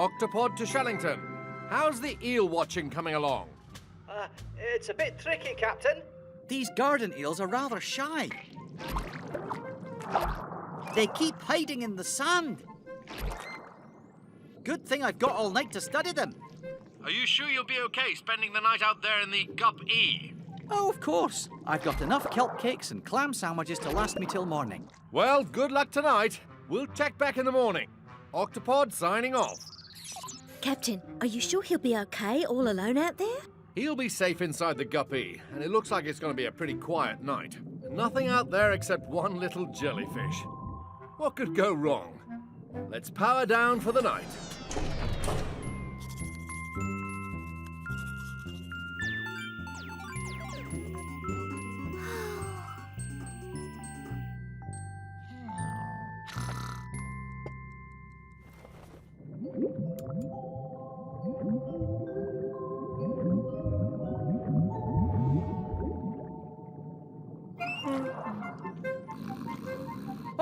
Octopod to Shellington. How's the eel watching coming along? It's a bit tricky, Captain. These garden eels are rather shy. They keep hiding in the sand. Good thing I've got all night to study them. Are you sure you'll be okay spending the night out there in the Gup-E? Oh, of course. I've got enough kelp cakes and clam sandwiches to last me till morning. Well, good luck tonight. We'll check back in the morning. Octopod signing off. Captain, are you sure he'll be okay all alone out there? He'll be safe inside the Guppy, and it looks like it's going to be a pretty quiet night. Nothing out there except one little jellyfish. What could go wrong? Let's power down for the night.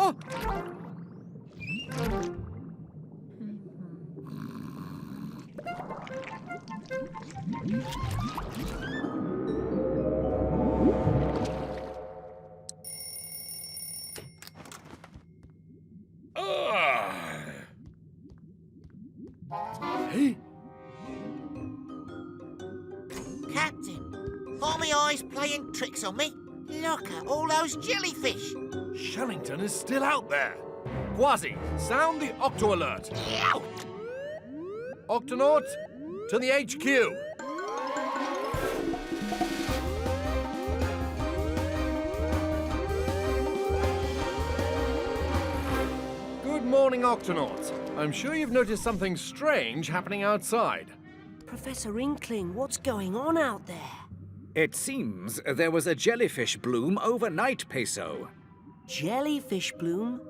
Oh! Hey, Captain, are my eyes playing tricks on me? Look at all those jellyfish. Shellington is still out there. Kwazii, sound the Octo alert. Yow! Octonauts, to the HQ. Good morning, Octonauts. I'm sure you've noticed something strange happening outside. Professor Inkling, what's going on out there? It seems there was a jellyfish bloom overnight, Peso. Jellyfish bloom?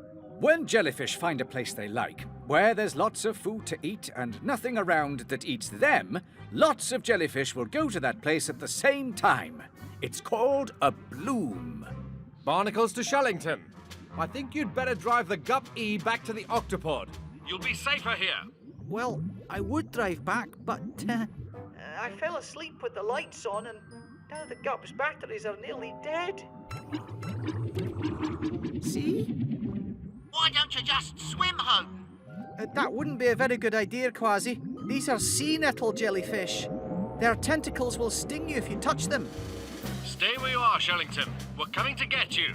When jellyfish find a place they like, where there's lots of food to eat and nothing around that eats them, lots of jellyfish will go to that place at the same time. It's called a bloom. Barnacles to Shellington. I think you'd better drive the Gup-E back to the Octopod. You'll be safer here. Well, I would drive back, but... I fell asleep with the lights on, and now the Gup's batteries are nearly dead. See? Why don't you just swim home? That wouldn't be a very good idea, Kwazii. These are sea nettle jellyfish. Their tentacles will sting you if you touch them. Stay where you are, Shellington. We're coming to get you.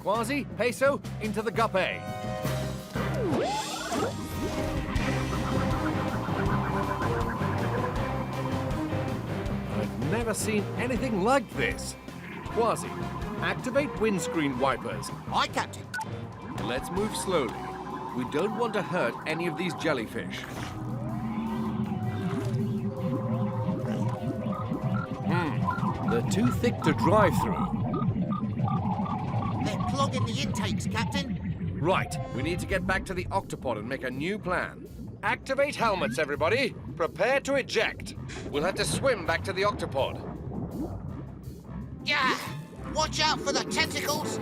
Kwazii, Peso, into the Gup-A. I've never seen anything like this. Kwazii, activate windscreen wipers. Aye, Captain. Let's move slowly. We don't want to hurt any of these jellyfish. They're too thick to drive through. They're clogging the intakes, Captain. Right, we need to get back to the Octopod and make a new plan. Activate helmets, everybody. Prepare to eject. We'll have to swim back to the Octopod. Yeah! Watch out for the tentacles!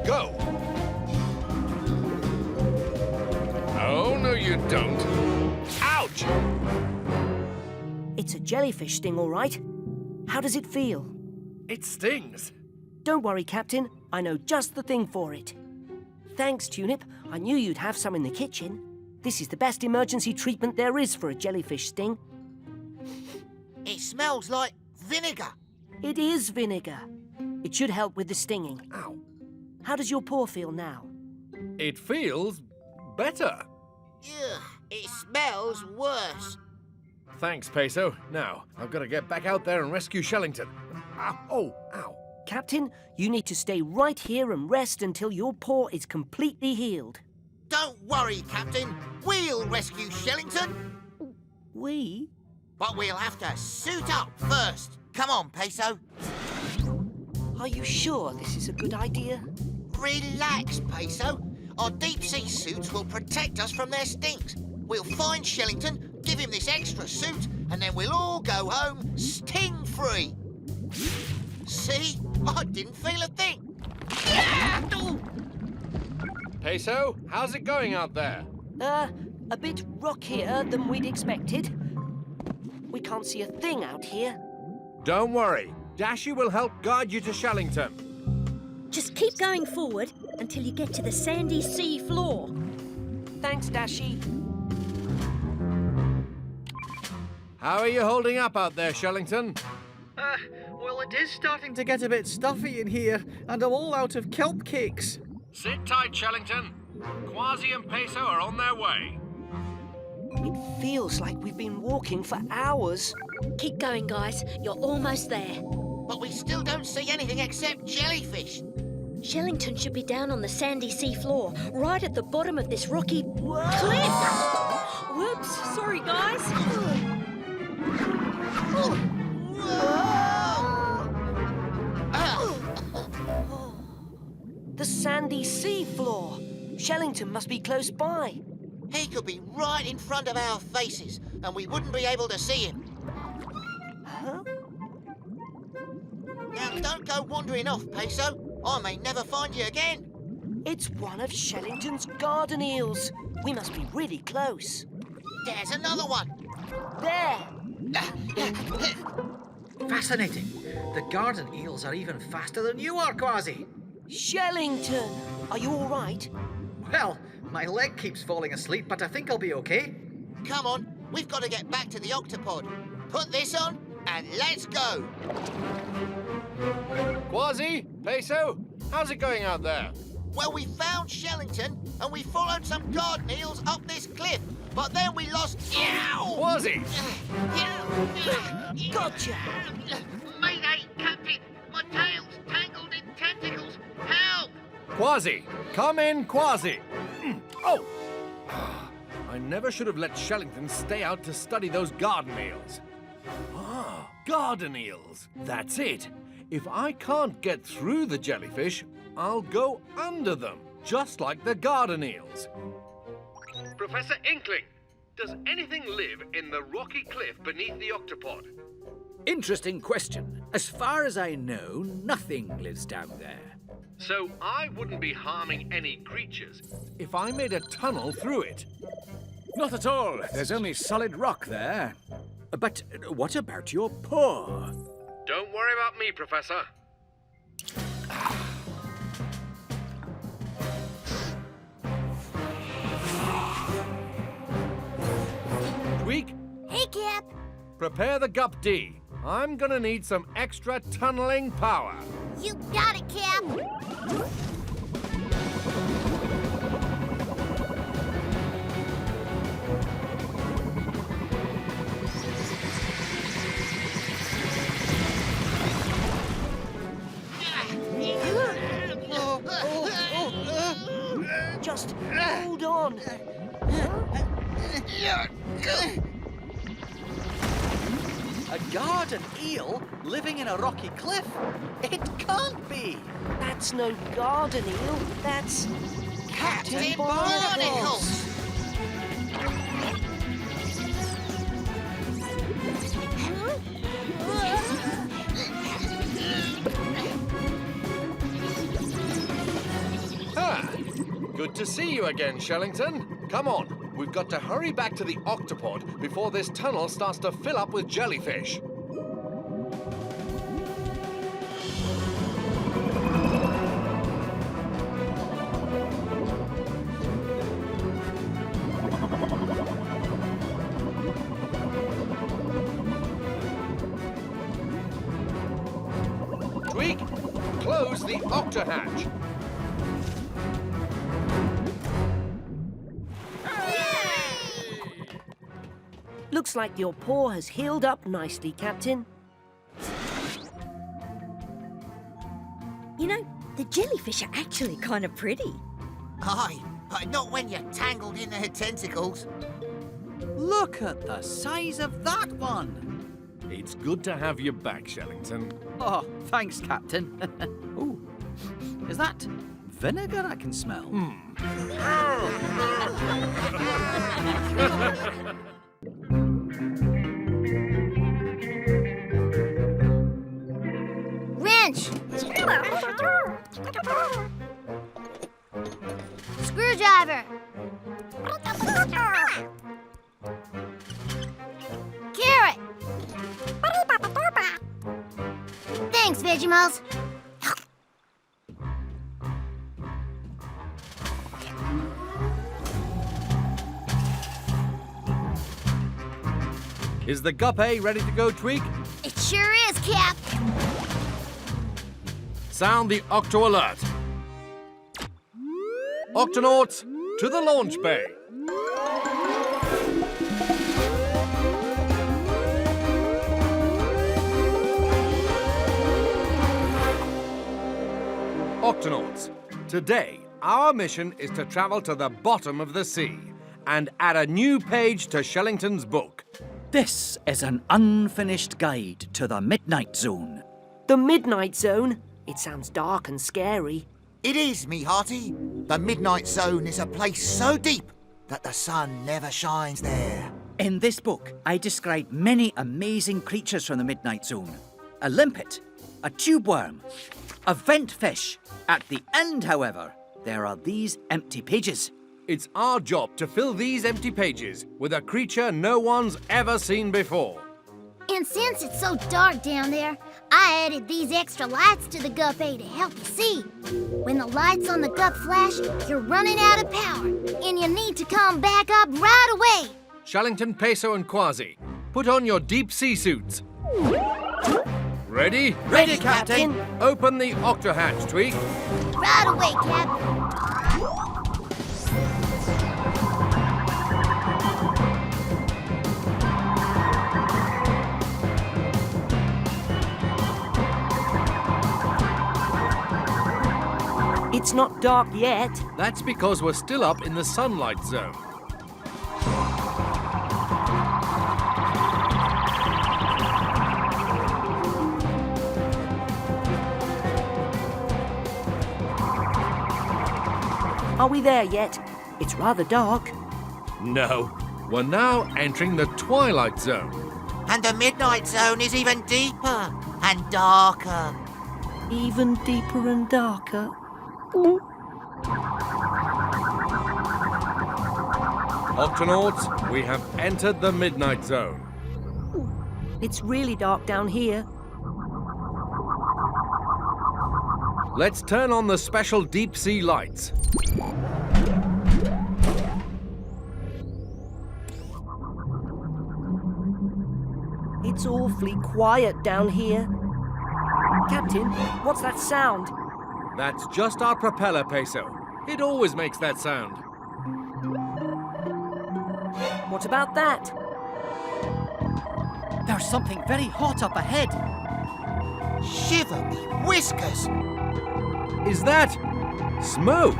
Go! Oh, no you don't. Ouch! It's a jellyfish sting, all right. How does it feel? It stings. Don't worry, Captain. I know just the thing for it. Thanks, Tunip. I knew you'd have some in the kitchen. This is the best emergency treatment there is for a jellyfish sting. It smells like vinegar. It is vinegar. It should help with the stinging. Ow. How does your paw feel now? It feels better. Ugh, it smells worse. Thanks, Peso. Now, I've got to get back out there and rescue Shellington. Ow. Oh, ow. Captain, you need to stay right here and rest until your paw is completely healed. Don't worry, Captain. We'll rescue Shellington. We? But we'll have to suit up first. Come on, Peso. Are you sure this is a good idea? Relax, Peso. Our deep-sea suits will protect us from their stinks. We'll find Shellington, give him this extra suit, and then we'll all go home sting-free. See? I didn't feel a thing. Yeah! Ooh. Peso, how's it going out there? A bit rockier than we'd expected. We can't see a thing out here. Don't worry. Dashy will help guide you to Shellington. Just keep going forward until you get to the sandy sea floor. Thanks, Dashy. How are you holding up out there, Shellington? Well, it is starting to get a bit stuffy in here, and I'm all out of kelp cakes. Sit tight, Shellington. Kwazii and Peso are on their way. It feels like we've been walking for hours. Keep going, guys. You're almost there. But we still don't see anything except jellyfish. Shellington should be down on the sandy sea floor, right at the bottom of this rocky cliff. Whoops, sorry, guys. The sandy sea floor. Shellington must be close by. He could be right in front of our faces, and we wouldn't be able to see him. Huh? Now, don't go wandering off, Peso. I may never find you again. It's one of Shellington's garden eels. We must be really close. There's another one. There! Fascinating. The garden eels are even faster than you are, Kwazii. Shellington! Are you all right? Well, my leg keeps falling asleep, but I think I'll be okay. Come on, we've got to get back to the Octopod. Put this on, and let's go. Kwazii, Peso, how's it going out there? Well, we found Shellington, and we followed some garden eels up this cliff. But then we lost... Kwazii! Gotcha! Mayday, Captain! My tail's tangled in tentacles! Help! Kwazii! Come in, Kwazii! Oh! I never should have let Shellington stay out to study those garden eels. Ah, garden eels. That's it. If I can't get through the jellyfish, I'll go under them, just like the garden eels. Professor Inkling, does anything live in the rocky cliff beneath the Octopod? Interesting question. As far as I know, nothing lives down there. So I wouldn't be harming any creatures if I made a tunnel through it. Not at all. There's only solid rock there. But what about your paw? Don't worry about me, Professor. Tweak, Hey, Cap. prepare the Gup D. I'm gonna need some extra tunneling power. You got it, Cap. Just hold on. A garden eel living in a rocky cliff? It can't be. That's no garden eel. That's Captain Barnacles. Ah, good to see you again, Shellington. Come on, we've got to hurry back to the Octopod before this tunnel starts to fill up with jellyfish. Tweak, close the octohatch. Looks like your paw has healed up nicely, Captain. You know, the jellyfish are actually kind of pretty. Aye, but not when you're tangled in their tentacles. Look at the size of that one. It's good to have you back, Shellington. Oh, thanks, Captain. Ooh, is that vinegar I can smell? Wrench! screwdriver. Carrot. Thanks, Vegemals. Is the guppy ready to go, Tweak? It sure is, Cap. Sound the Octo alert. Octonauts, to the launch bay. Octonauts, today our mission is to travel to the bottom of the sea and add a new page to Shellington's book. This is an unfinished guide to the Midnight Zone. The Midnight Zone? It sounds dark and scary. It is, me hearty. The Midnight Zone is a place so deep that the sun never shines there. In this book, I describe many amazing creatures from the Midnight Zone. A limpet, a tube worm, a vent fish. At the end, however, there are these empty pages. It's our job to fill these empty pages with a creature no one's ever seen before. And since it's so dark down there, I added these extra lights to the guppy to help you see. When the lights on the gup flash, you're running out of power, and you need to come back up right away. Shellington, Peso, and Kwazii, put on your deep sea suits. Ready? Ready, Captain. Open the octo hatch, Tweak. Right away, Cap. It's not dark yet. That's because we're still up in the sunlight zone. Are we there yet? It's rather dark. No, we're now entering the twilight zone. And the Midnight Zone is even deeper and darker. Even deeper and darker. Octonauts, we have entered the midnight zone. It's really dark down here. Let's turn on the special deep sea lights. It's awfully quiet down here. Captain, what's that sound? That's just our propeller, Peso. It always makes that sound. What about that? There's something very hot up ahead. Shiver me whiskers! Is that smoke?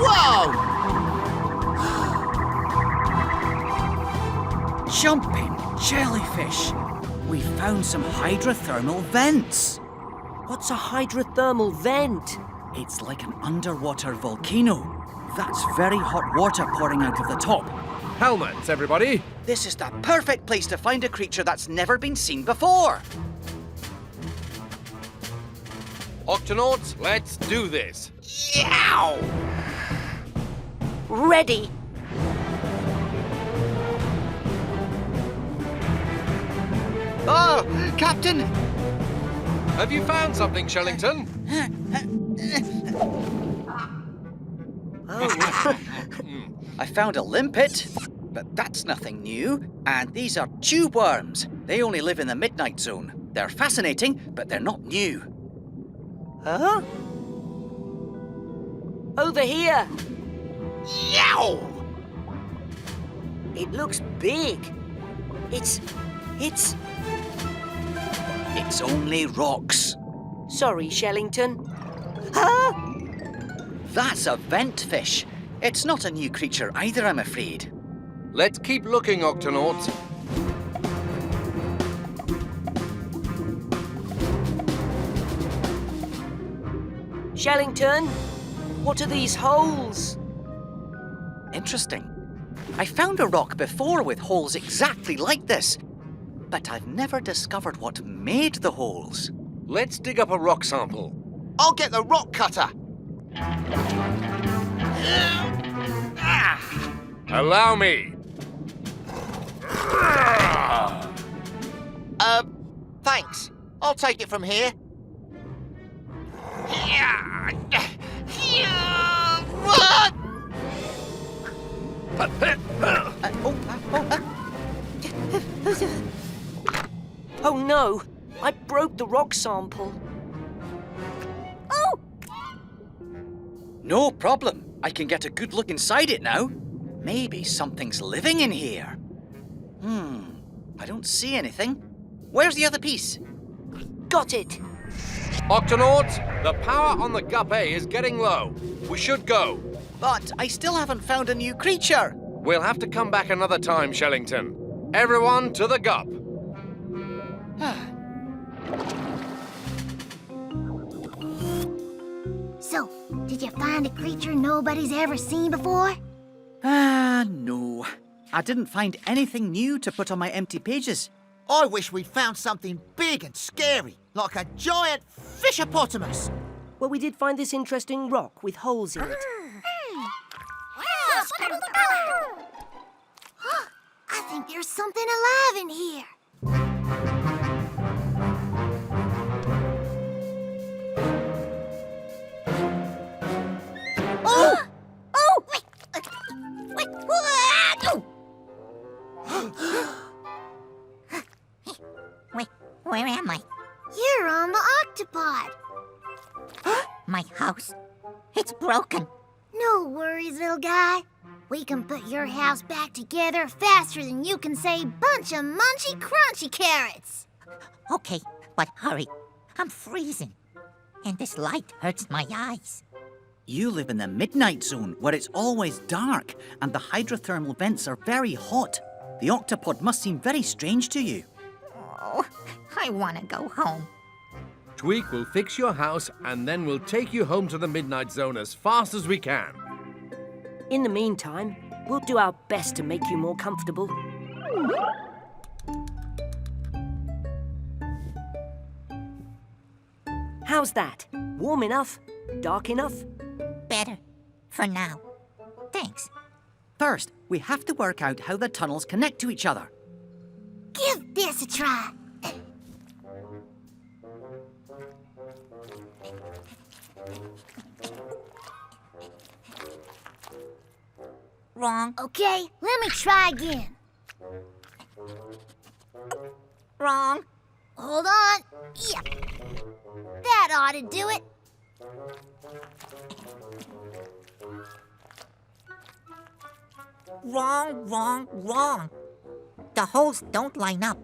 Whoa! Jumping jellyfish. We found some hydrothermal vents. What's a hydrothermal vent? It's like an underwater volcano. That's very hot water pouring out of the top. Helmets, everybody. This is the perfect place to find a creature that's never been seen before. Octonauts, let's do this. Yow! Ready. Oh, Captain! Have you found something, Shellington? I found a limpet, but that's nothing new. And these are tube worms. They only live in the midnight zone. They're fascinating, but they're not new. Huh? Over here. Yow! It looks big. It's only rocks. Sorry, Shellington. Huh? That's a vent fish. It's not a new creature either, I'm afraid. Let's keep looking, Octonauts. Shellington, what are these holes? Interesting. I found a rock before with holes exactly like this, but I've never discovered what made the holes. Let's dig up a rock sample. I'll get the rock cutter. Allow me. Thanks. I'll take it from here. What? Oh no! I broke the rock sample. Oh! No problem. I can get a good look inside it now. Maybe something's living in here. I don't see anything. Where's the other piece? Got it! Octonauts, the power on the Gup A is getting low. We should go. But I still haven't found a new creature. We'll have to come back another time, Shellington. Everyone to the Gup. So, did you find a creature nobody's ever seen before? No. I didn't find anything new to put on my empty pages. I wish we'd found something big and scary, like a giant fishopotamus. Well, we did find this interesting rock with holes in it. I think there's something alive in here. Oh! Oh! Wait! Wait, where am I? You're on the Octopod. My house? It's broken. No worries, little guy. We can put your house back together faster than you can say bunch of munchy crunchy carrots. Okay, but hurry. I'm freezing. And this light hurts my eyes. You live in the midnight zone where it's always dark and the hydrothermal vents are very hot. The Octopod must seem very strange to you. Oh, I want to go home. Tweak will fix your house and then we'll take you home to the Midnight Zone as fast as we can. In the meantime, we'll do our best to make you more comfortable. How's that? Warm enough? Dark enough? Better. For now. Thanks. First, we have to work out how the tunnels connect to each other. Give this a try. Wrong. Okay, let me try again. Wrong. Hold on. Yep. That ought to do it. Wrong, wrong, wrong. The holes don't line up.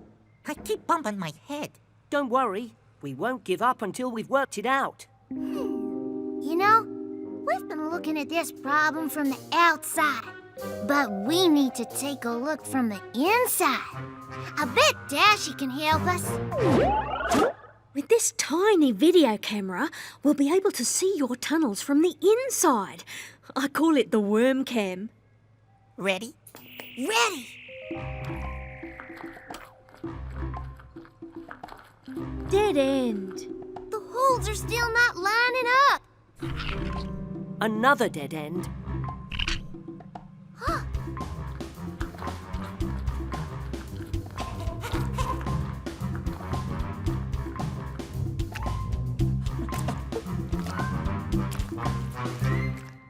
I keep bumping my head. Don't worry. We won't give up until we've worked it out. You know, we've been looking at this problem from the outside, but we need to take a look from the inside. I bet Dashy can help us. With this tiny video camera, we'll be able to see your tunnels from the inside. I call it the worm cam. Ready? Ready! Dead end. The holes are still not lining up. Another dead end.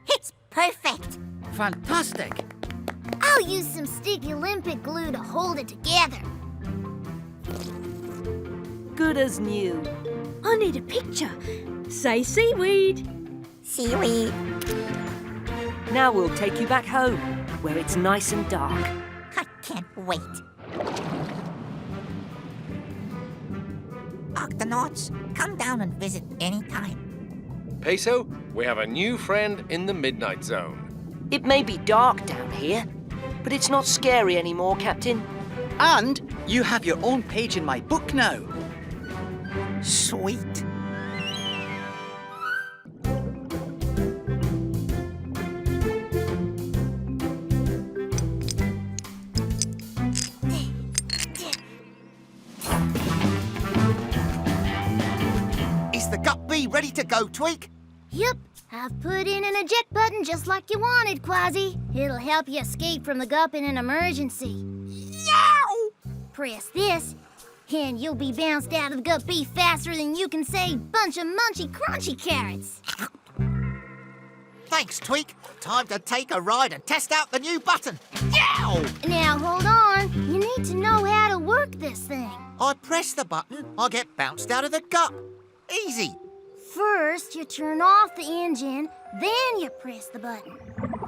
It's perfect. Fantastic! I'll use some sticky limpet glue to hold it together. Good as new. I need a picture. Say seaweed. Seaweed. Now we'll take you back home, where it's nice and dark. I can't wait. Octonauts, come down and visit anytime. Peso, we have a new friend in the Midnight Zone. It may be dark down here, but it's not scary anymore, Captain. And you have your own page in my book now. Sweet. ready to go, Tweak? Yep, I've put in an eject button just like you wanted, Kwazii. It'll help you escape from the gup in an emergency. Yow! Press this, and you'll be bounced out of the gup B faster than you can say bunch of munchy crunchy carrots. Thanks, Tweak. Time to take a ride and test out the new button. Yow! Now hold on, you need to know how to work this thing. I press the button, I get bounced out of the gup. Easy. First, you turn off the engine, then you press the button.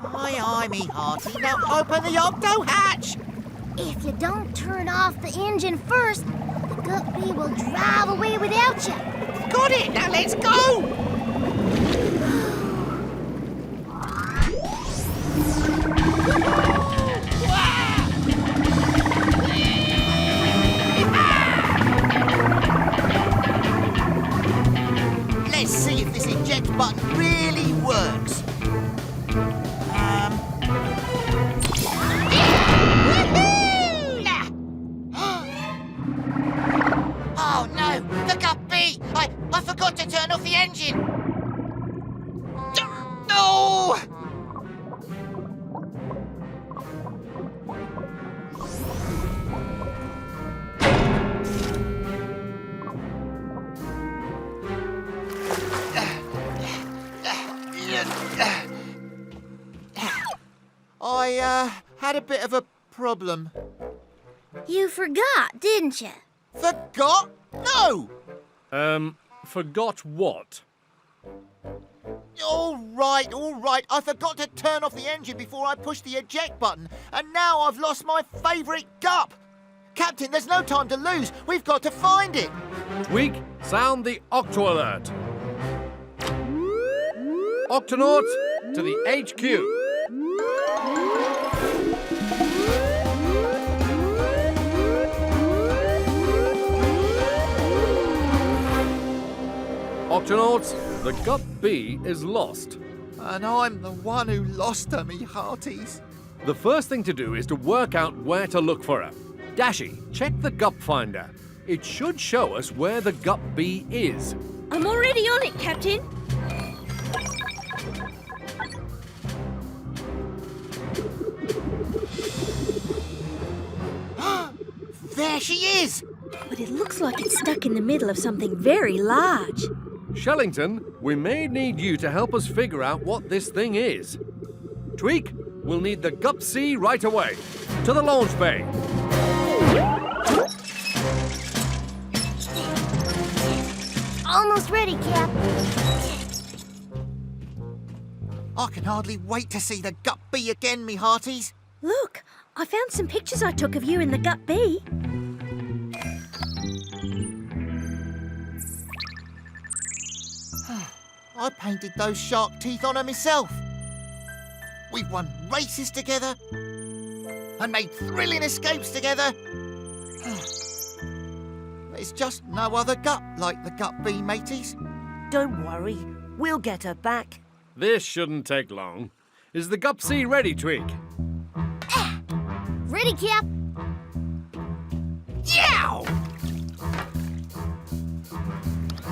Aye, me hearty. Now open the octo hatch. If you don't turn off the engine first, the gup B will drive away without you. Got it. Now let's go. Let's see if this eject button really works. Oh no, the gup B! I forgot to turn off the engine. No! I had a bit of a problem. You forgot, didn't you? Forgot? No! Forgot what? All right. I forgot to turn off the engine before I pushed the eject button, and now I've lost my favourite gup. Captain, there's no time to lose. We've got to find it. Tweak, sound the Octo alert. Octonauts, to the HQ. Octonauts, the gup B is lost. And I'm the one who lost her, me hearties. The first thing to do is to work out where to look for her. Dashy, check the gup finder. It should show us where the gup B is. I'm already on it, Captain. There she is! But it looks like it's stuck in the middle of something very large. Shellington, we may need you to help us figure out what this thing is. Tweak, we'll need the gup C right away. To the launch bay. Almost ready, Cap. I can hardly wait to see the gup B again, me hearties. Look, I found some pictures I took of you in the gup B. I painted those shark teeth on her myself. We've won races together and made thrilling escapes together. There's just no other gup like the gup B, mateys. Don't worry, we'll get her back. This shouldn't take long. Is the gup C ready, Tweak? Ready, Cap? Yow!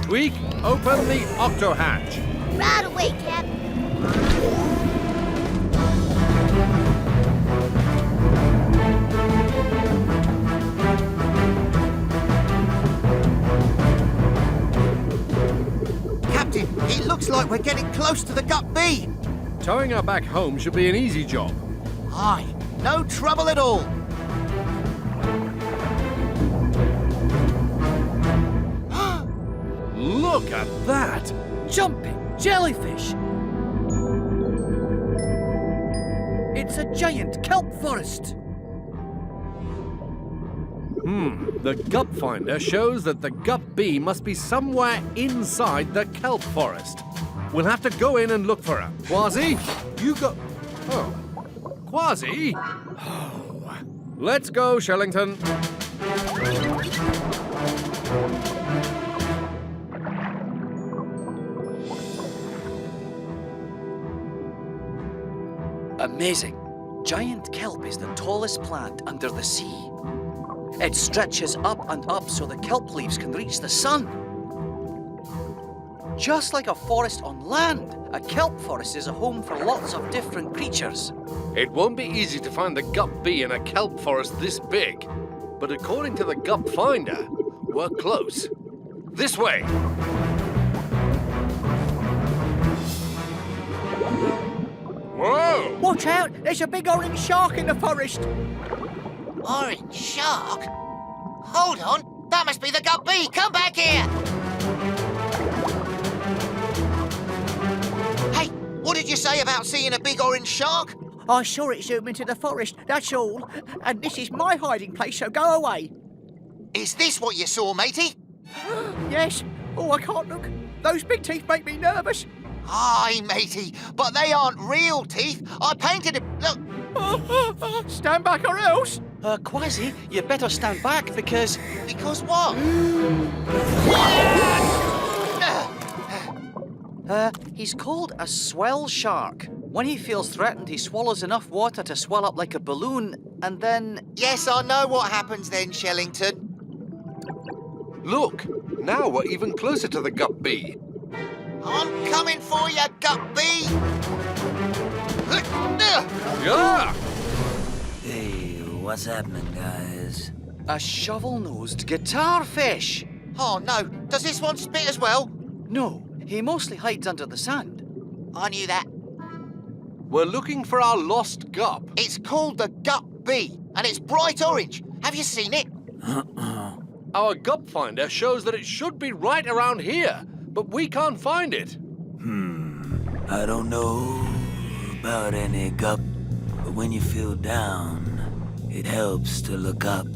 Tweak, open the octo hatch. Right away, Cap. Captain, it looks like we're getting close to the gup B. Towing her back home should be an easy job. Aye, no trouble at all. Look at that! Jumping jellyfish! It's a giant kelp forest! The gup finder shows that the gup B must be somewhere inside the kelp forest. We'll have to go in and look for her. Kwazii, you go... Oh. Kwazii? Oh. Let's go, Shellington. Amazing. Giant kelp is the tallest plant under the sea. It stretches up and up so the kelp leaves can reach the sun. Just like a forest on land, a kelp forest is a home for lots of different creatures. It won't be easy to find the gup bee in a kelp forest this big. But according to the gup finder, we're close. This way. Whoa! Watch out! There's a big orange shark in the forest! Orange shark? Hold on. That must be the gup bee. Come back here. Hey, what did you say about seeing a big orange shark? I saw it zoom into the forest, that's all. And this is my hiding place, so go away. Is this what you saw, matey? Yes. Oh, I can't look. Those big teeth make me nervous. Aye, matey, but they aren't real teeth. I painted it. Look. Stand back or else. Kwazii, you better stand back because... Because what? He's called a swell shark. When he feels threatened, he swallows enough water to swell up like a balloon, and then... Yes, I know what happens then, Shellington. Look, now we're even closer to the gup bee. I'm coming for you, gup bee. Yeah! Hey, what's happening, guys? A shovel-nosed guitar fish. Oh, no. Does this one spit as well? No, he mostly hides under the sand. I knew that. We're looking for our lost gup. It's called the gup bee, and it's bright orange. Have you seen it? Our gup finder shows that it should be right around here, but we can't find it. I don't know about any gup, but when you feel down, it helps to look up.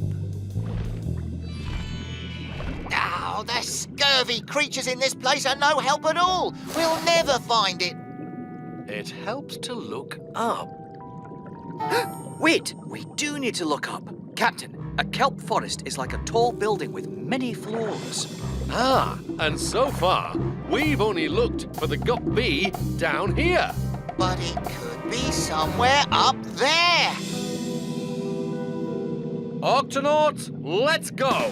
Oh, the scurvy creatures in this place are no help at all. We'll never find it. It helps to look up. Wait, we do need to look up. Captain, a kelp forest is like a tall building with many floors. Ah, and so far, we've only looked for the gup bee down here. But it could be somewhere up there. Octonauts, let's go!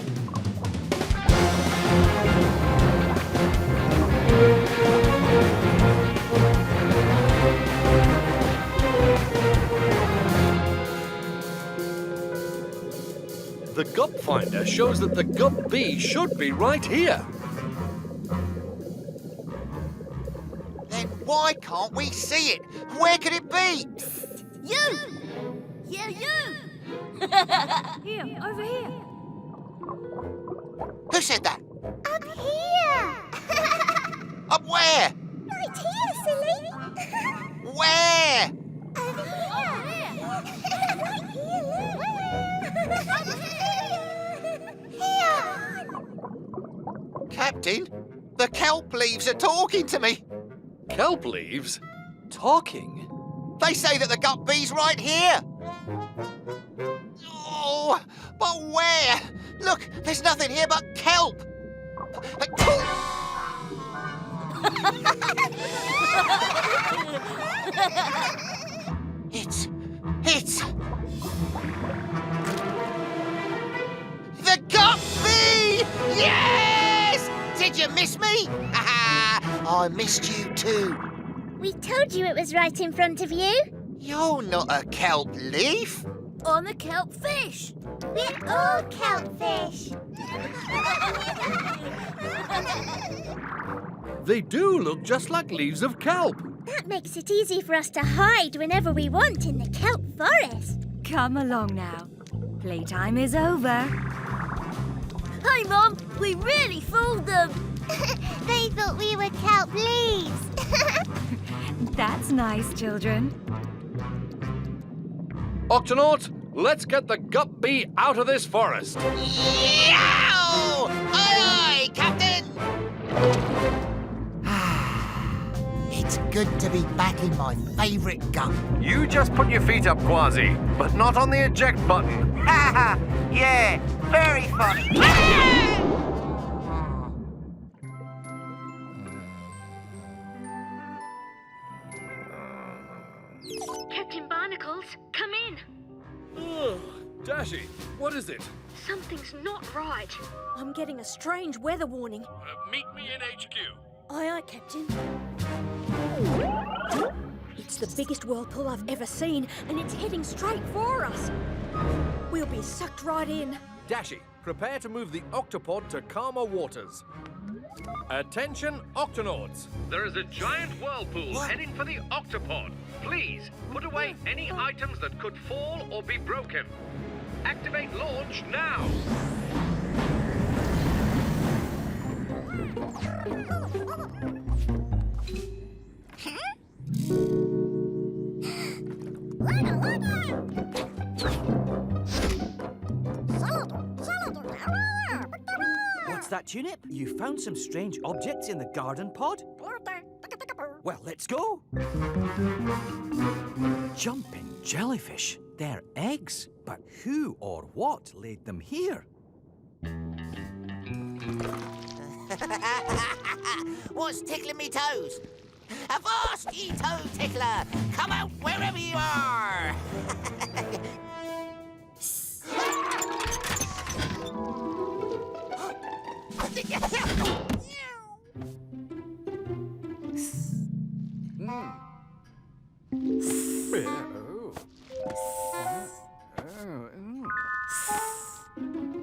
The gup finder shows that the gup bee should be right here. Then why can't we see it? Where could it be? You! Yeah, you! Here, over here. Who said that? Up here! Up where? Right here, silly! Where? Over here! Right here, Here! Captain, the kelp leaves are talking to me. Kelp leaves? Talking? They say that the gup bee's right here. Oh, but where? Look, there's nothing here but kelp. It's the gup bee! Yes! Did you miss me? I missed you too. We told you it was right in front of you. You're not a kelp leaf. I'm a kelp fish. We're all kelp fish. They do look just like leaves of kelp. That makes it easy for us to hide whenever we want in the kelp forest. Come along now. Playtime is over. Hi, Mum. We really fooled them. They thought we were kelp leaves. That's nice, children. Octonauts, let's get the gup bee out of this forest. Yow! Aye, aye, Captain! It's good to be back in my favourite gup. You just put your feet up, Kwazii, but not on the eject button. Ha ha! Yeah, very funny. Captain Barnacles, come in. Oh, Dashi, what is it? Something's not right. I'm getting a strange weather warning. Meet me in HQ. Aye, aye, Captain. It's the biggest whirlpool I've ever seen, and it's heading straight for us. We'll be sucked right in. Dashi, prepare to move the Octopod to calmer waters. Attention, Octonauts! There is a giant whirlpool heading for the Octopod. Please, put away any items that could fall or be broken. Activate launch now! What's that, Tulip? You found some strange objects in the garden pod? Well, let's go. Jumping jellyfish. They're eggs. But who or what laid them here? What's tickling me toes? Avast, ye toe tickler! Come out wherever you are!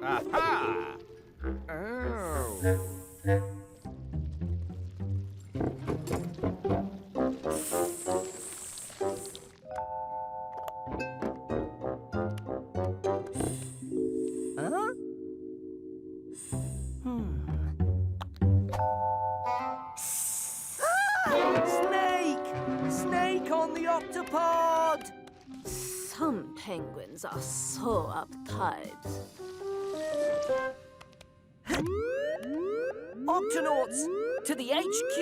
Aha! Oh. Huh? Snake! Snake on the Octopod! Some penguins are so uptight. Octonauts, to the HQ!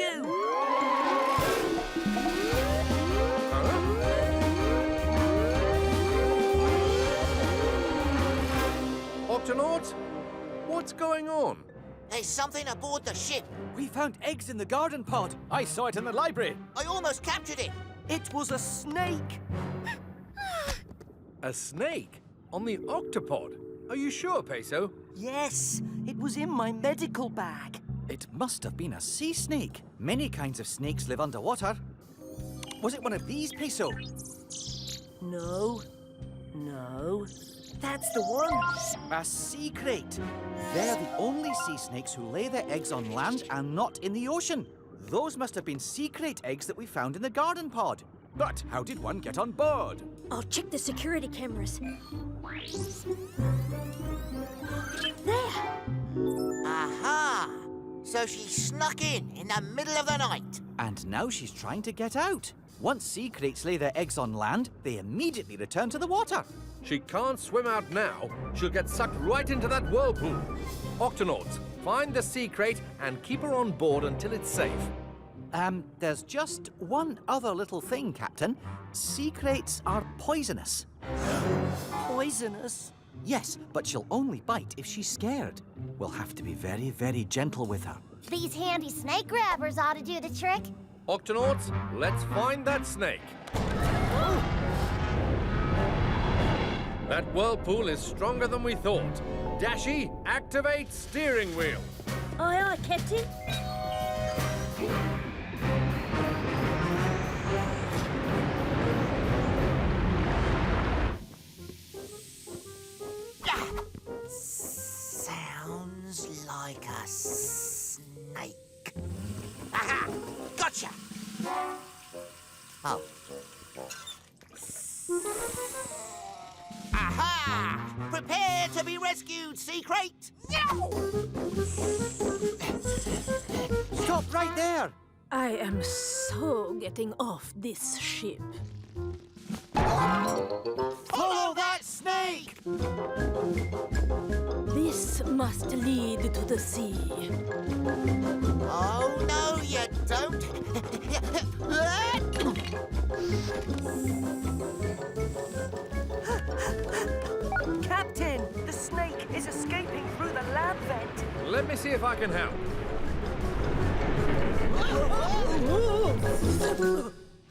Octonauts? What's going on? There's something aboard the ship. We found eggs in the garden pod. I saw it in the library. I almost captured it. It was a snake! A snake? On the Octopod? Are you sure, Peso? Yes, it was in my medical bag. It must have been a sea snake. Many kinds of snakes live underwater. Was it one of these, Peso? No. That's the one. A sea crate. They're the only sea snakes who lay their eggs on land and not in the ocean. Those must have been sea crate eggs that we found in the garden pod. But how did one get on board? I'll check the security cameras. There! Aha! So she snuck in the middle of the night. And now she's trying to get out. Once sea crates lay their eggs on land, they immediately return to the water. She can't swim out now. She'll get sucked right into that whirlpool. Octonauts, find the sea crate and keep her on board until it's safe. There's just one other little thing, Captain. Sea crates are poisonous. Poisonous? Yes, but she'll only bite if she's scared. We'll have to be very, very gentle with her. These handy snake grabbers ought to do the trick. Octonauts, let's find that snake. That whirlpool is stronger than we thought. Dashi, activate steering wheel. Aye, aye, Captain. Sounds like a snake. Aha! Gotcha! Oh. Aha! Prepare to be rescued, sea crate! Stop right there! I am so getting off this ship. Follow that snake! This must lead to the sea. Oh, no, you don't. Captain, the snake is escaping through the lab vent. Let me see if I can help.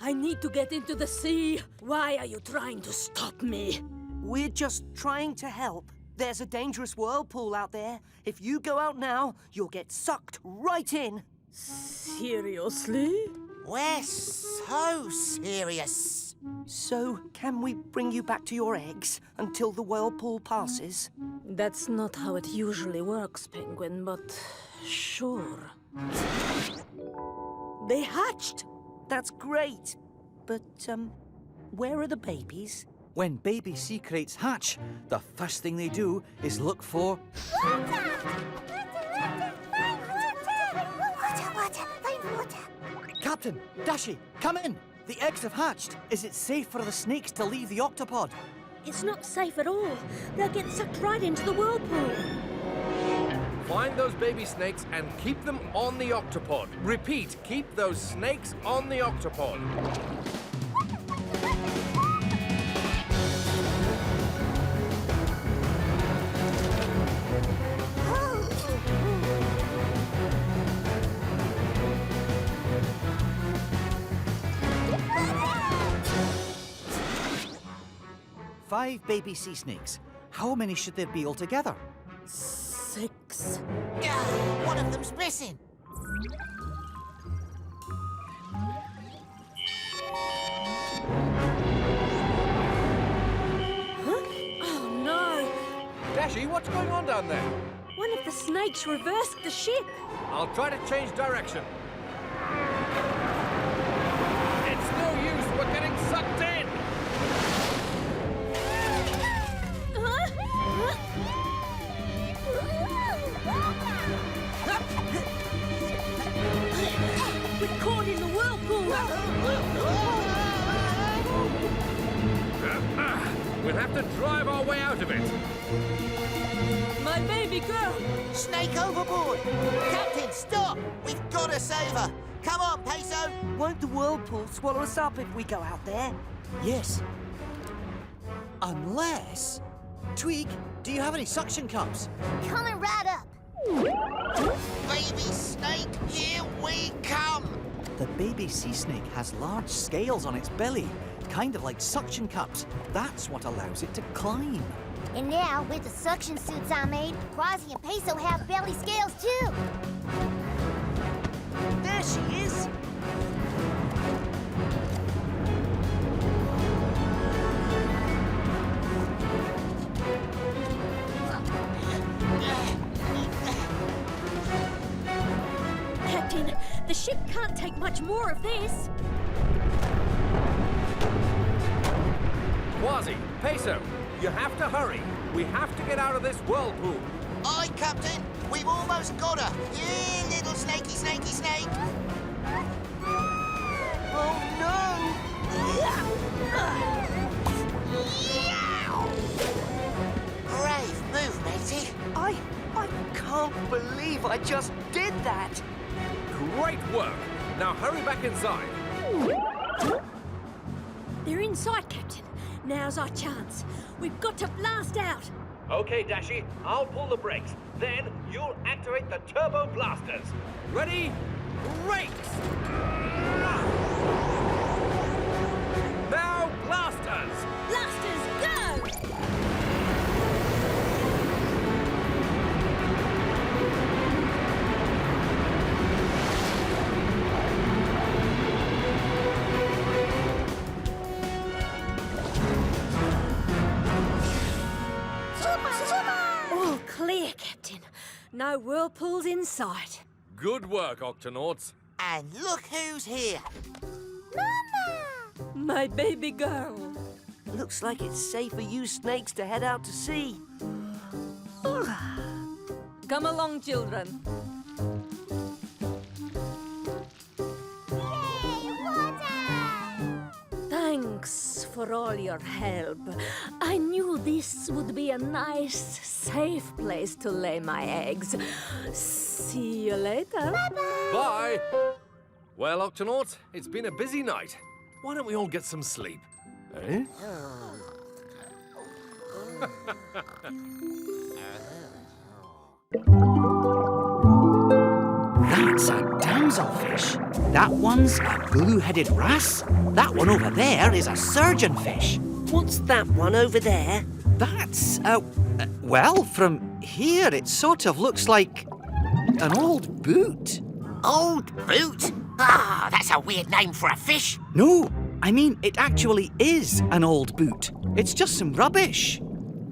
I need to get into the sea. Why are you trying to stop me? We're just trying to help. There's a dangerous whirlpool out there. If you go out now, you'll get sucked right in. Seriously? We're so serious. So, can we bring you back to your eggs until the whirlpool passes? That's not how it usually works, Penguin, but sure. They hatched! That's great. But, where are the babies? When baby sea crates hatch, the first thing they do is look for Captain, Dashi, come in! The eggs have hatched. Is it safe for the snakes to leave the octopod? It's not safe at all. They'll get sucked right into the whirlpool. Find those baby snakes and keep them on the octopod. Repeat, keep those snakes on the octopod. Five baby sea snakes. How many should there be altogether? 6. One of them's missing. Oh no! Dashi, what's going on down there? One of the snakes reversed the ship. I'll try to change direction. It's no use, we're getting sucked in! We're caught in the whirlpool. We'll have to drive our way out of it. My baby girl! Snake overboard. Captain, stop. We've got to save her. Come on, Peso. Won't the whirlpool swallow us up if we go out there? Yes. Unless... Tweak, do you have any suction cups? Coming right up. Baby snake, here we come. The baby sea snake has large scales on its belly, kind of like suction cups. That's what allows it to climb. And now, with the suction suits I made, Kwazii and Peso have belly scales too. There she is. Captain, the ship can't take much more of this. Kwazii, Peso, you have to hurry. We have to get out of this whirlpool. Aye, Captain. We've almost got her. Yeah, little snakey, snakey, snake. Oh no! Brave move, matey. I can't believe I just did that. Great work. Now hurry back inside. They're inside, Captain. Now's our chance. We've got to blast out. Okay, Dashi, I'll pull the brakes. Then you'll activate the turbo blasters. Ready? Brakes! Now blasters! Blasters, go! All clear, Captain. No whirlpools in sight. Good work, Octonauts. And look who's here. My baby girl! Looks like it's safe for you snakes to head out to sea. Come along, children. Thanks for all your help. I knew this would be a nice, safe place to lay my eggs. See you later. Bye. Well, Octonauts, it's been a busy night. Why don't we all get some sleep? Eh? That's a damselfish. That one's a blue-headed wrasse. That one over there is a surgeonfish. What's that one over there? That's, well, from here it sort of looks like an old boot. Old boot? Ah, that's a weird name for a fish. No, I mean, it actually is an old boot. It's just some rubbish.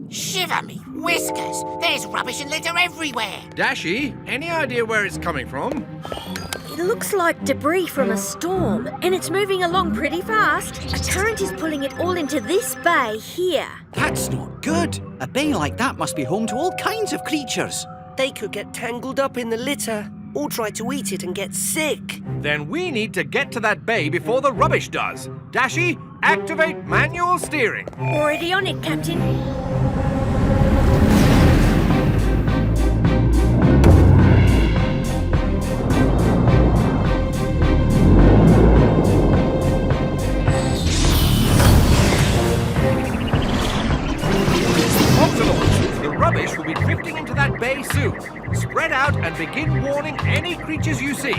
Shiver me whiskers. There's rubbish and litter everywhere. Dashy, any idea where it's coming from? It looks like debris from a storm, and it's moving along pretty fast. A current is pulling it all into this bay here. That's not good. A bay like that must be home to all kinds of creatures. They could get tangled up in the litter or try to eat it and get sick. Then we need to get to that bay before the rubbish does. Dashy, activate manual steering. Already on it, Captain. Octonauts, the rubbish will be drifting into that bay soon. Spread out and begin warning any creatures you see.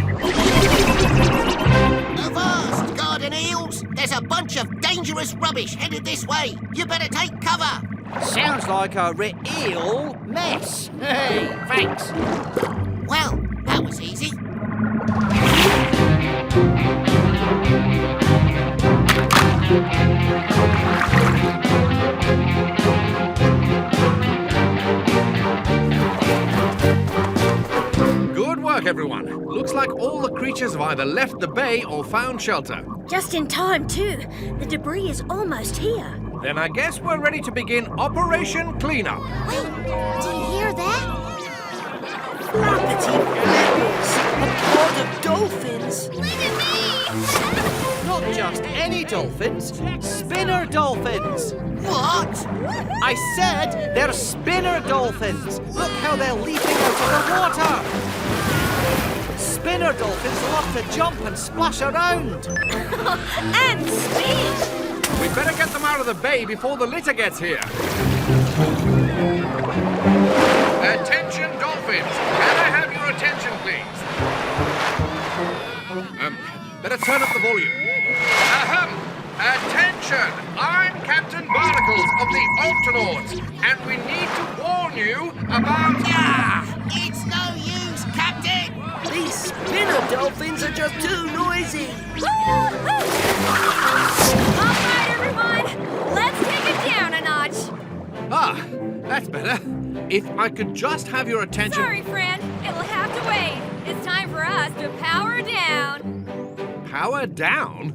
Avast, garden eels! There's a bunch of dangerous rubbish headed this way. You better take cover. Sounds like a real mess. Hey, thanks. Well, that was easy. Good work, everyone. Looks like all the creatures have either left the bay or found shelter. Just in time, too. The debris is almost here. Then I guess we're ready to begin Operation Cleanup. Wait, do you hear that? Flappity flappers! A pod of dolphins! Look at me! Not just any dolphins, spinner dolphins. What? I said they're spinner dolphins. Look how they're leaping out of the water. Spinner dolphins love to jump and splash around. And speed! We better get them out of the bay before the litter gets here. Attention, dolphins! Can I have your attention, please? Better turn up the volume. Ahem! Attention! I'm Captain Barnacles of the Octonauts, and we need to warn you about... Ah, it's no use, Captain. These spinner dolphins are just too noisy! All right, everyone. Let's take it down a notch. Ah, that's better. If I could just have your attention... Sorry, friend. It'll have to wait. It's time for us to power down. Power down?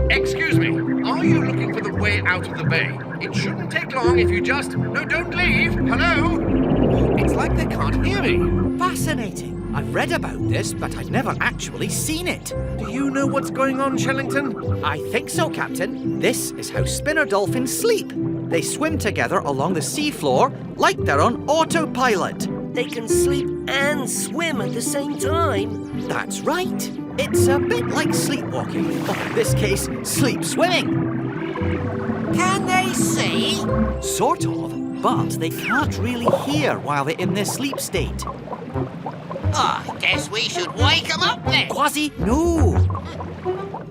Excuse me, are you looking for the way out of the bay? It shouldn't take long if you just... No, don't leave! Hello? It's like they can't hear me. Fascinating. I've read about this, but I've never actually seen it. Do you know what's going on, Shellington? I think so, Captain. This is how spinner dolphins sleep. They swim together along the seafloor like they're on autopilot. They can sleep and swim at the same time. That's right. It's a bit like sleepwalking, or in this case, sleep swimming. Can they see? Sort of, but they can't really hear while they're in their sleep state. I guess we should wake them up then. Kwazii, no!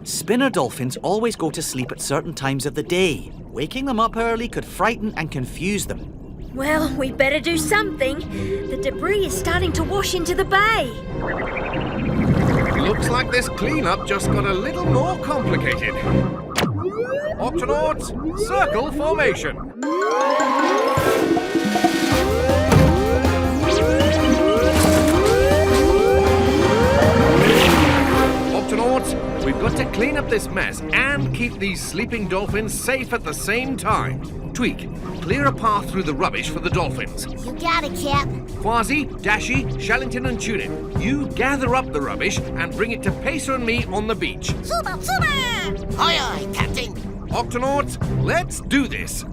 Spinner dolphins always go to sleep at certain times of the day. Waking them up early could frighten and confuse them. Well, we better do something. The debris is starting to wash into the bay. Looks like this cleanup just got a little more complicated. Octonauts, circle formation. Octonauts, we've got to clean up this mess and keep these sleeping dolphins safe at the same time. Tweak, clear a path through the rubbish for the dolphins. You got it, Cap. Kwazii, Dashy, Shellington and Tunip, you gather up the rubbish and bring it to Peso and me on the beach. Super, super! Aye, aye, Captain. Octonauts, let's do this.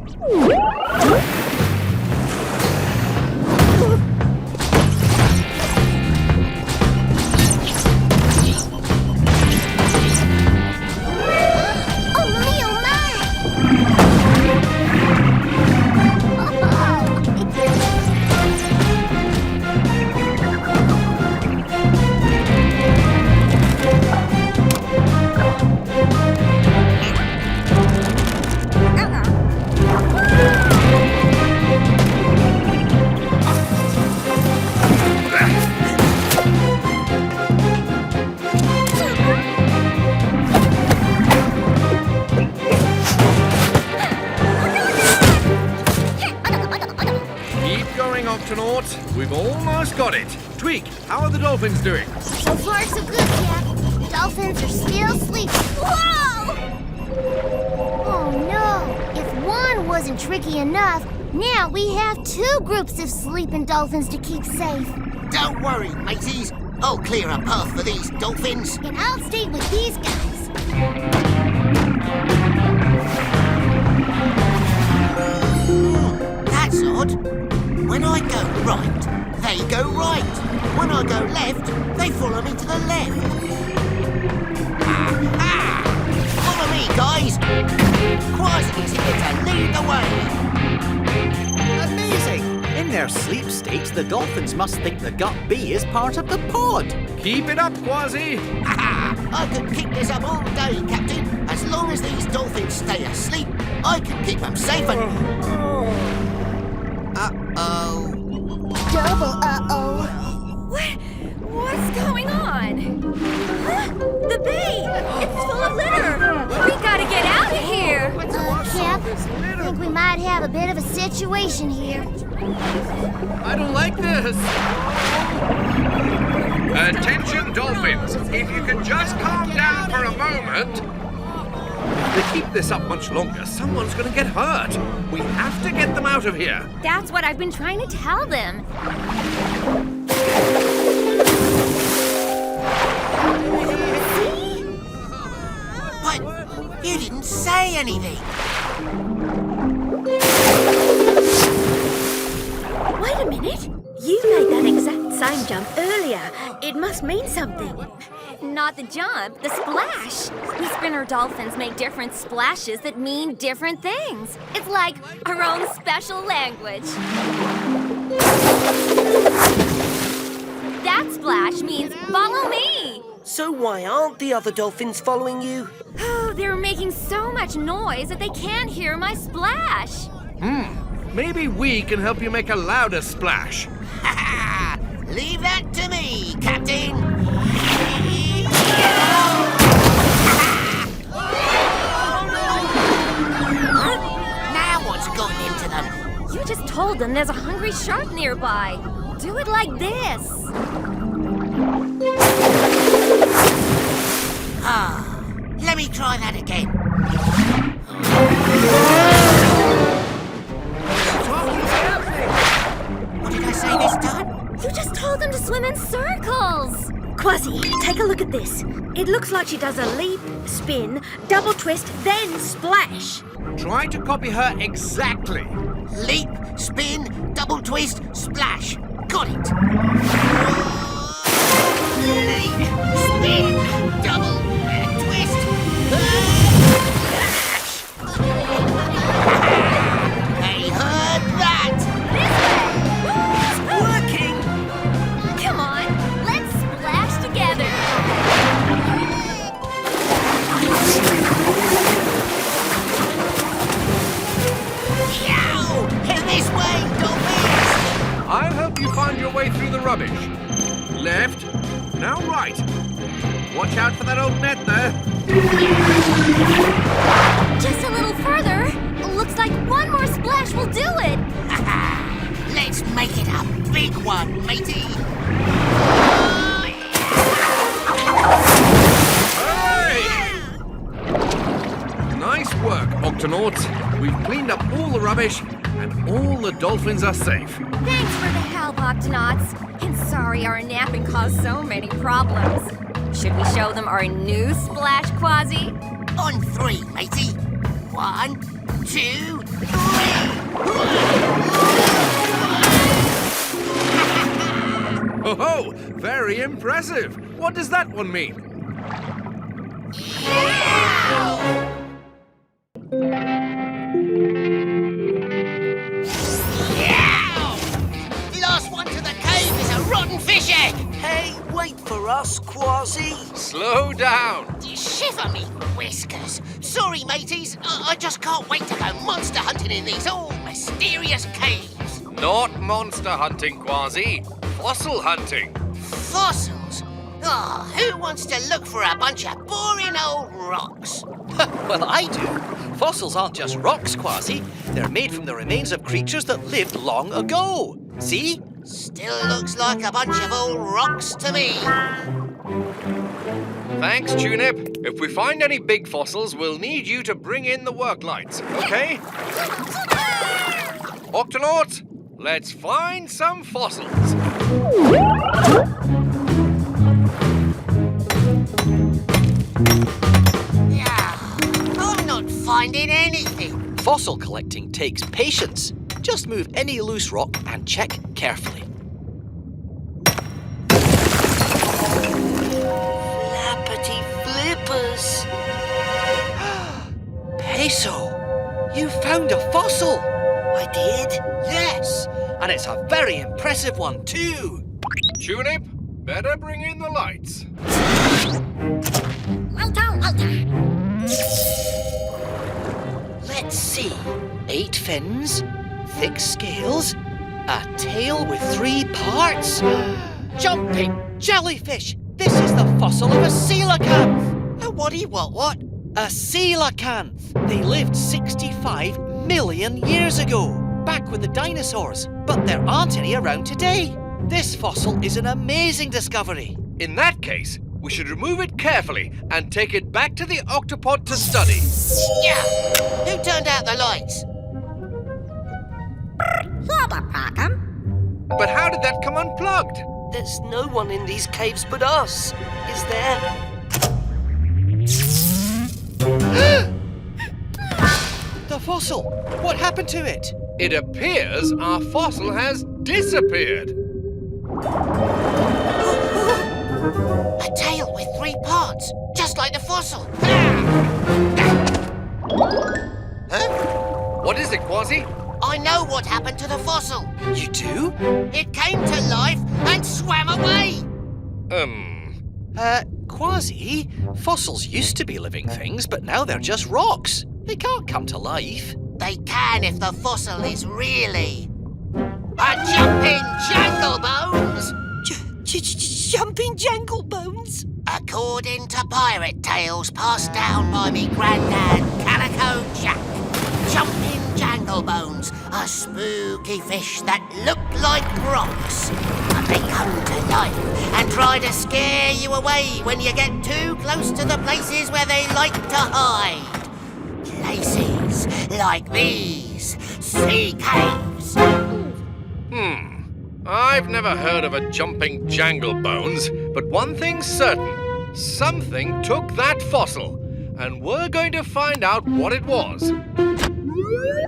Octonauts. We've almost got it. Tweak, how are the dolphins doing? So far, so good, Cap. Dolphins are still sleeping. Whoa! Oh, no. If one wasn't tricky enough, now we have 2 groups of sleeping dolphins to keep safe. Don't worry, mateys. I'll clear a path for these dolphins. And I'll stay with these guys. That's odd. When I go right, they go right. When I go left, they follow me to the left. Aha! Follow me, guys. Kwazii's here to lead the way. Amazing! In their sleep state, the dolphins must think the gut bee is part of the pod. Keep it up, Kwazii. Aha! I could keep this up all day, Captain. As long as these dolphins stay asleep, I can keep them safe and... Uh-oh. Double uh-oh. What's going on? Huh? The bee! It's full of litter! We gotta get out of here! Cap, I think we might have a bit of a situation here. I don't like this. Attention, dolphins. If you can just calm down for a moment. If they keep this up much longer, someone's going to get hurt. We have to get them out of here. That's what I've been trying to tell them. But you didn't say anything. Wait a minute. You made that exact same jump earlier. It must mean something. Not the jump, the splash. We spinner dolphins make different splashes that mean different things. It's like our own special language. That splash means follow me. So why aren't the other dolphins following you? Oh, they're making so much noise that they can't hear my splash. Maybe we can help you make a louder splash. Ha ha! Leave that to me, Captain. Now what's gotten into them? You just told them there's a hungry shark nearby. Do it like this. Let me try that again. What did I say this time? You just told them to swim in circles. Kwazii, take a look at this. It looks like she does a leap, spin, double twist, then splash. Try to copy her exactly. Leap, spin, double twist, splash. Got it. Leap, spin, double twist, splash. They heard that. It's working. Come on, let's splash together. Yow! This way, dolphins! I'll help you find your way through the rubbish. Left, now right. Watch out for that old net there. Just a little further. Looks like one more splash will do it. Let's make it a big one, matey. Hey! Nice work, Octonauts. We've cleaned up all the rubbish and all the dolphins are safe. Thanks for the help, Octonauts. And sorry our napping caused so many problems. Should we show them our new splash, Kwazii? On 3, matey. 1, 2, 3. Oh, very impressive. What does that one mean? Last one to the cave is a rotten fish egg. Hey, wait for us, Kwazii. Slow down. Shiver me whiskers. Sorry, mateys. I just can't wait to go monster hunting in these all mysterious caves. Not monster hunting, Kwazii. Fossil hunting. Fossils? Oh, who wants to look for a bunch of boring old rocks? Well, I do. Fossils aren't just rocks, Kwazii. They're made from the remains of creatures that lived long ago. See? Still looks like a bunch of old rocks to me. Thanks, Tunip. If we find any big fossils, we'll need you to bring in the work lights, okay? Octonauts, let's find some fossils. Yeah, I'm not finding anything. Fossil collecting takes patience. Just move any loose rock and check carefully. Flappity flippers. Peso, you found a fossil. I did? Yes, and it's a very impressive one too. Tunip, better bring in the lights. Let's see. 8 fins, thick scales, a tail with 3 parts. Jumping jellyfish. This is the fossil of a coelacanth. A what? A coelacanth. They lived 65 million years ago, back with the dinosaurs. But there aren't any around today. This fossil is an amazing discovery. In that case, we should remove it carefully and take it back to the Octopod to study. Yeah, who turned out the lights? But how did that come unplugged? There's no one in these caves but us, is there? The fossil. What happened to it? It appears our fossil has disappeared. A tail with 3 parts, just like the fossil. Huh? What is it, Kwazii? I know what happened to the fossil. You do? It came to life and swam away. Kwazii, fossils used to be living things, but now they're just rocks. They can't come to life. They can if the fossil is really a jumping janglebones. Jumping Janglebones? According to pirate tales passed down by me granddad, Calico Jack, jumping janglebones are spooky fish that look like rocks. But they come to life and try to scare you away when you get too close to the places where they like to hide. Places like these, sea caves. I've never heard of a jumping janglebones, but one thing's certain. Something took that fossil, and we're going to find out what it was.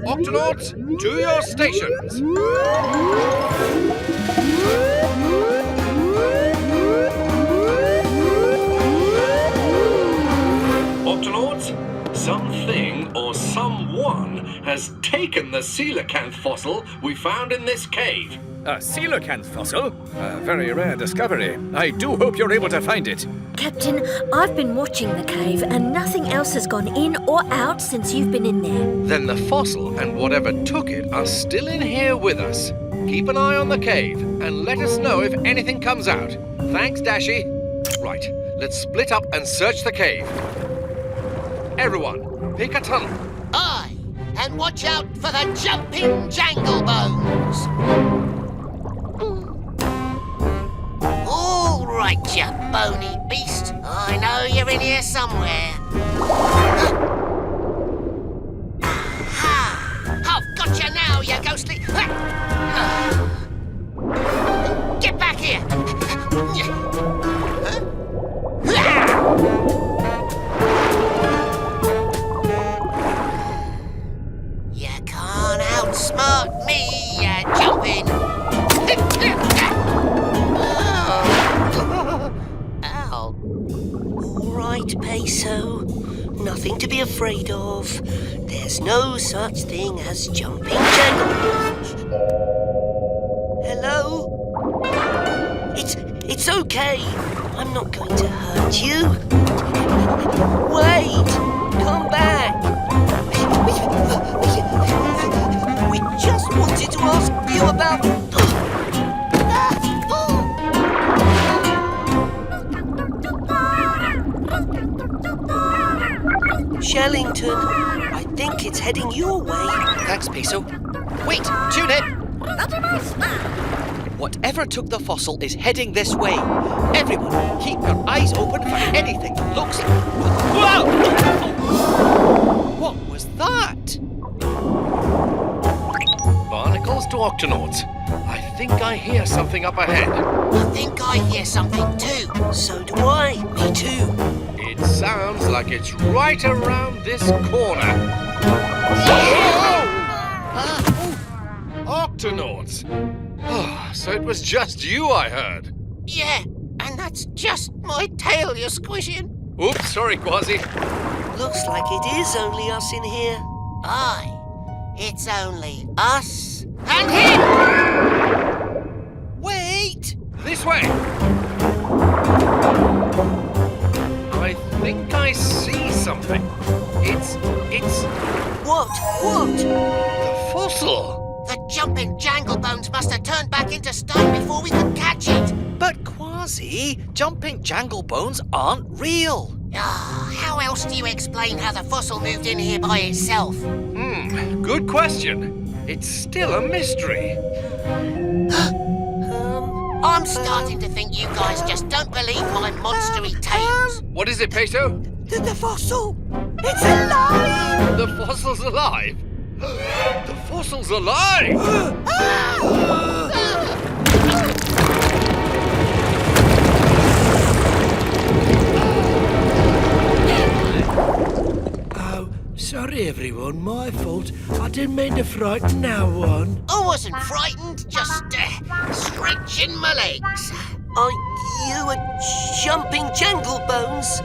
Octonauts, to your stations. Octonauts, something or someone has taken the coelacanth fossil we found in this cave. A coelacanth fossil? A very rare discovery. I do hope you're able to find it. Captain, I've been watching the cave and nothing else has gone in or out since you've been in there. Then the fossil and whatever took it are still in here with us. Keep an eye on the cave and let us know if anything comes out. Thanks, Dashi. Right, let's split up and search the cave. Everyone, pick a tunnel. Aye, and watch out for the jumping janglebones. All right, you bony beast. I know you're in here somewhere. Aha! I've got you now, you ghostly... Get back here! You can't outsmart me, you jumping... Ow. All right, Peso. Nothing to be afraid of. There's no such thing as jumping janglebones. Hello? It's okay. I'm not going to hurt you. Wait! Come back! We just wanted to ask you about... Shellington, I think bet it's heading your way. Thanks, Peso. Wait, Tulip! Whatever took the fossil is heading this way. Everyone, keep your eyes open for anything that looks like... Whoa! What was that? Barnacles to Octonauts. I think I hear something up ahead. I think I hear something too. So do I. Me too. It sounds like it's right around this corner. Octonauts! Oh, so it was just you I heard. Yeah, and that's just my tail you're squishing. Oops, sorry, Kwazii. Looks like it is only us in here. Aye, it's only us and him! Wait! This way! I think I see something. It's... What? What? the fossil! The jumping jangle bones must have turned back into stone before we could catch it. But Kwazii, jumping jangle bones aren't real. How else do you explain how the fossil moved in here by itself? Good question. It's still a mystery. I'm starting to think you guys just don't believe my monstery tales. What is it, Peso? The fossil! It's alive! The fossil's alive? The fossil's alive! Oh, sorry everyone, my fault. I didn't mean to frighten no one. I wasn't frightened, just stretching my legs. Are you a jumping jangle bones?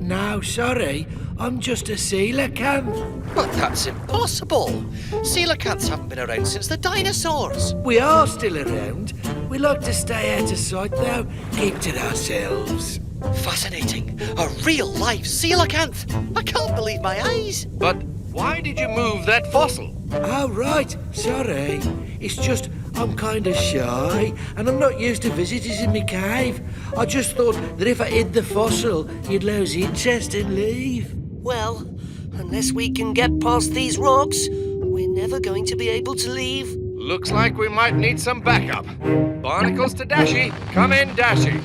No, sorry. I'm just a coelacanth. But that's impossible. Coelacanths haven't been around since the dinosaurs. We are still around. We like to stay out of sight, though. Keep to ourselves. Fascinating. A real live coelacanth. I can't believe my eyes. But why did you move that fossil? Oh, right. Sorry. It's just I'm kind of shy, and I'm not used to visitors in my cave. I just thought that if I hid the fossil, you'd lose interest and leave. Well, unless we can get past these rocks, we're never going to be able to leave. Looks like we might need some backup. Barnacles to Dashi. Come in, Dashi.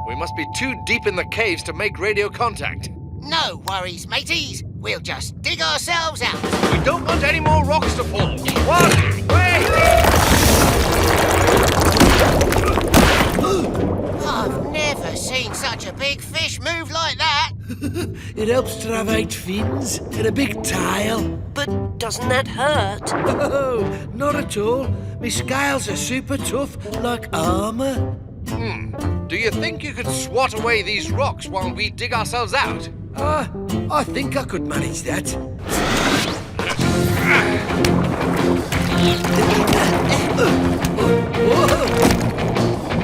We must be too deep in the caves to make radio contact. No worries, mateys. We'll just dig ourselves out. We don't want any more rocks to fall. One, wait! I've never seen such a big fish move like that. It helps to have 8 fins and a big tail. But doesn't that hurt? Oh, not at all. My scales are super tough, like armour. Do you think you could swat away these rocks while we dig ourselves out? I think I could manage that.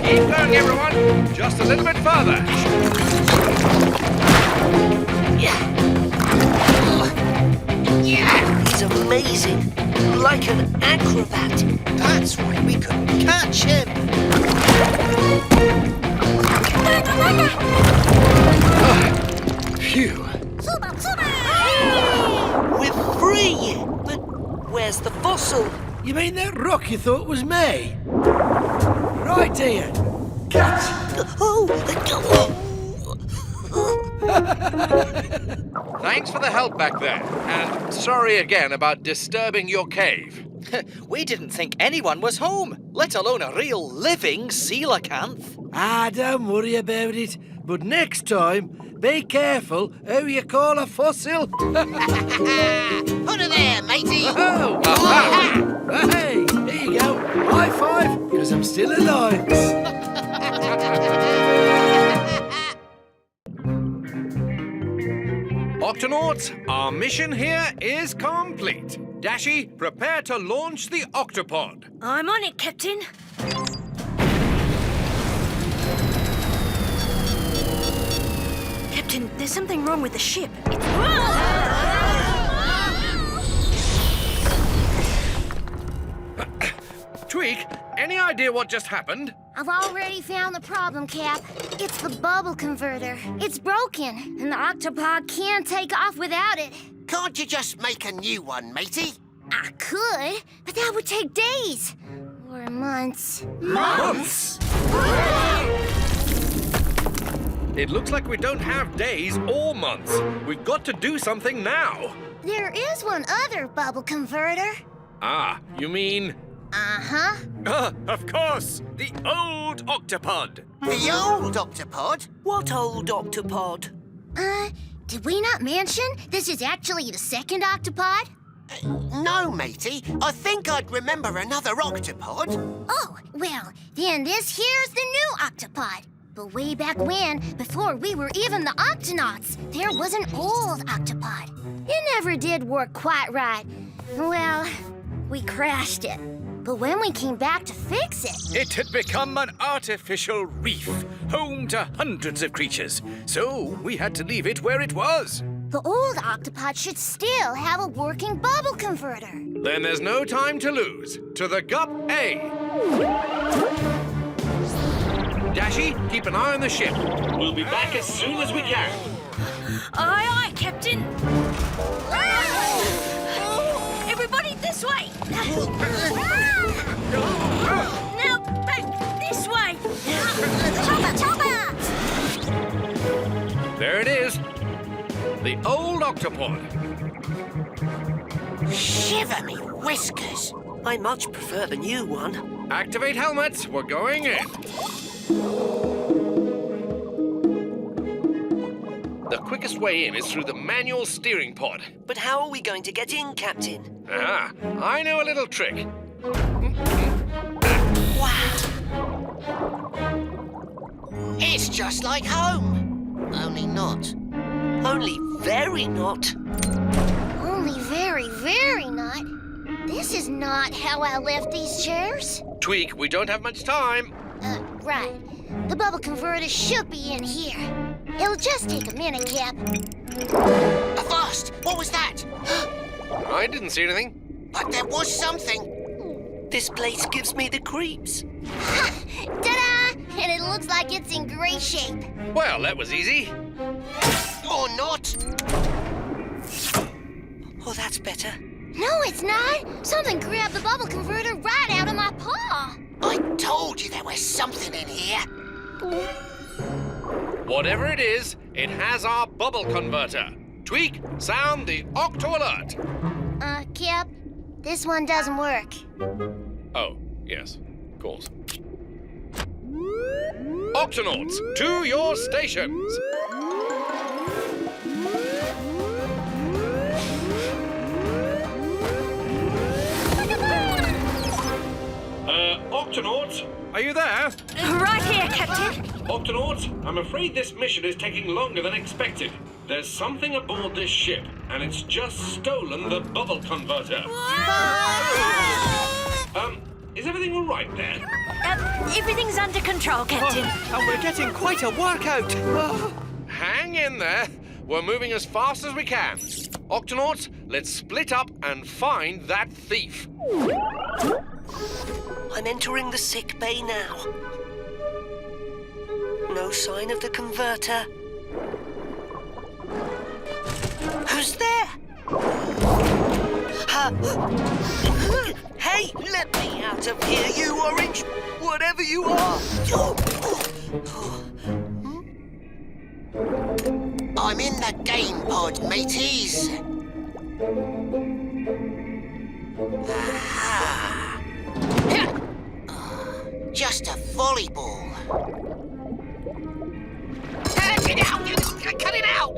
Keep going, everyone. Just a little bit further. He's amazing. Like an acrobat. That's why we couldn't catch him. Phew. We're free! But where's the fossil? You mean that rock you thought was me? Right here. Catch! Thanks for the help back there. And sorry again about disturbing your cave. We didn't think anyone was home, let alone a real living coelacanth. Don't worry about it. But next time, be careful who you call a fossil. Put her there, matey. Oh! Hey, here you go. High five, because I'm still alive. Octonauts, our mission here is complete. Dashi, prepare to launch the Octopod. I'm on it, Captain. Captain, there's something wrong with the ship. It's... Tweak, any idea what just happened? I've already found the problem, Cap. It's the bubble converter. It's broken, and the Octopod can't take off without it. Can't you just make a new one, matey? I could, but that would take days. Or months. Months? It looks like we don't have days or months. We've got to do something now. There is one other bubble converter. Ah, you mean... Uh-huh. Of course! The old Octopod! The old Octopod? What old Octopod? Did we not mention this is actually the second Octopod? No, matey. I think I'd remember another Octopod. Oh, well, then this here's the new Octopod. But way back when, before we were even the Octonauts, there was an old Octopod. It never did work quite right. Well, we crashed it. But when we came back to fix it... It had become an artificial reef, home to hundreds of creatures. So we had to leave it where it was. The old Octopod should still have a working bubble converter. Then there's no time to lose. To the Gup A! Dashy, keep an eye on the ship. We'll be back as soon as we can. Aye, aye, Captain. Everybody this way. Now back this way. Chopper, chopper! There it is. The old Octopod. Shiver me whiskers. I much prefer the new one. Activate helmets. We're going in. The quickest way in is through the manual steering pod. But how are we going to get in, Captain? Ah, I know a little trick. Wow. It's just like home. Only not. Only very not. Only very, very not. This is not how I left these chairs. Tweak, we don't have much time. Right. The bubble converter should be in here. It'll just take a minute, Cap. Avast! What was that? I didn't see anything. But there was something. This place gives me the creeps. Ta-da! And it looks like it's in great shape. Well, that was easy. Or not. Oh, that's better. No, it's not. Something grabbed the bubble converter right out of my paw. I told you there was something in here. Whatever it is, it has our bubble converter. Tweak, sound the Octo Alert. Cap, this one doesn't work. Oh, yes, of course. Octonauts, to your stations. Octonauts, are you there? Right here, Captain. Octonauts, I'm afraid this mission is taking longer than expected. There's something aboard this ship, and it's just stolen the bubble converter. Is everything all right there? Everything's under control, Captain. And we're getting quite a workout. Hang in there. We're moving as fast as we can. Octonauts, let's split up and find that thief. I'm entering the sick bay now. No sign of the converter. Who's there? Hey, let me out of here, you orange, whatever you are. I'm in the game pod, mateys. Aha. Just a volleyball. Cut it out! Cut it out!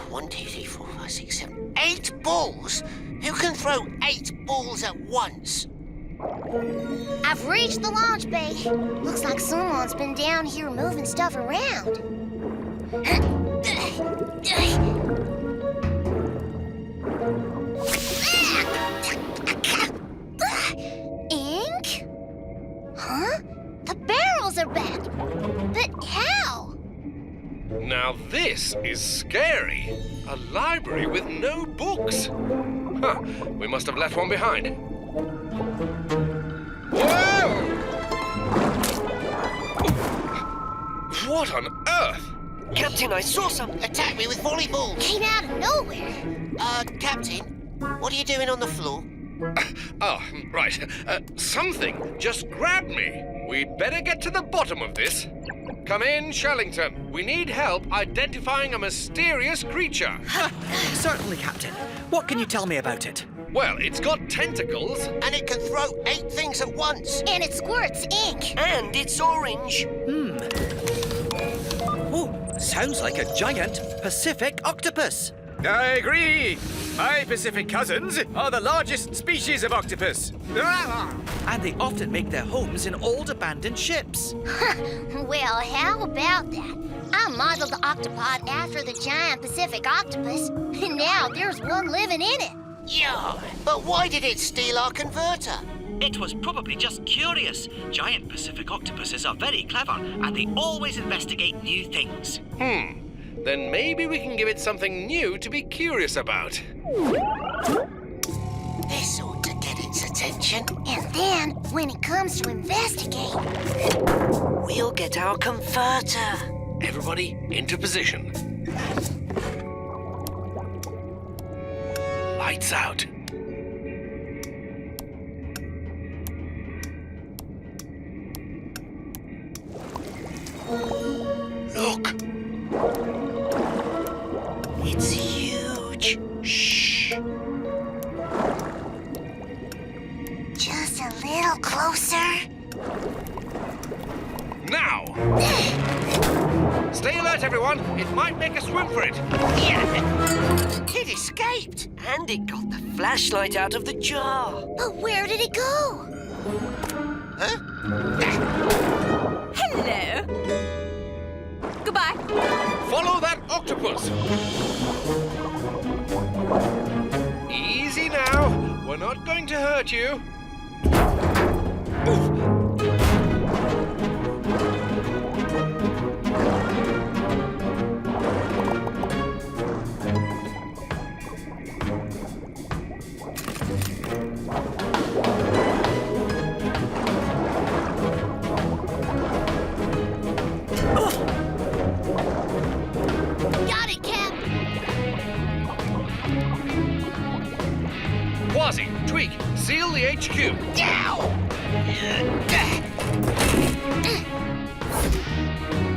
1, 2, 3, 4, 5, 6, 7, 8 balls? Who can throw 8 balls at once? I've reached the launch bay. Looks like someone's been down here moving stuff around. Ink? Huh? The barrels are back. But how? Now this is scary. A library with no books. Huh, we must have left one behind. Whoa! What on earth? Captain, I saw something. Attack me with volleyballs. Came out of nowhere. Captain, what are you doing on the floor? Oh, right. Something just grabbed me. We'd better get to the bottom of this. Come in, Shellington. We need help identifying a mysterious creature. Certainly, Captain. What can you tell me about it? Well, it's got tentacles. And it can throw 8 things at once. And it squirts ink. And it's orange. Oh, sounds like a giant Pacific octopus. I agree. My Pacific cousins are the largest species of octopus. And they often make their homes in old abandoned ships. Well, how about that? I modeled the Octopod after the giant Pacific octopus, and now there's one living in it. Yeah, but why did it steal our converter? It was probably just curious. Giant Pacific octopuses are very clever, and they always investigate new things. Then maybe we can give it something new to be curious about. This ought to get its attention. And then, when it comes to investigate, We'll get our converter. Everybody into position. Lights out. Look. It's huge. Shh. just a little closer. Now! Stay alert, everyone. It might make a swim for it. It escaped. And it got the flashlight out of the jar. But where did it go? Huh? Hello. Goodbye. Follow that octopus. Easy now. We're not going to hurt you. Oof. Got it, Cap. Kwazii, Tweak, seal the HQ.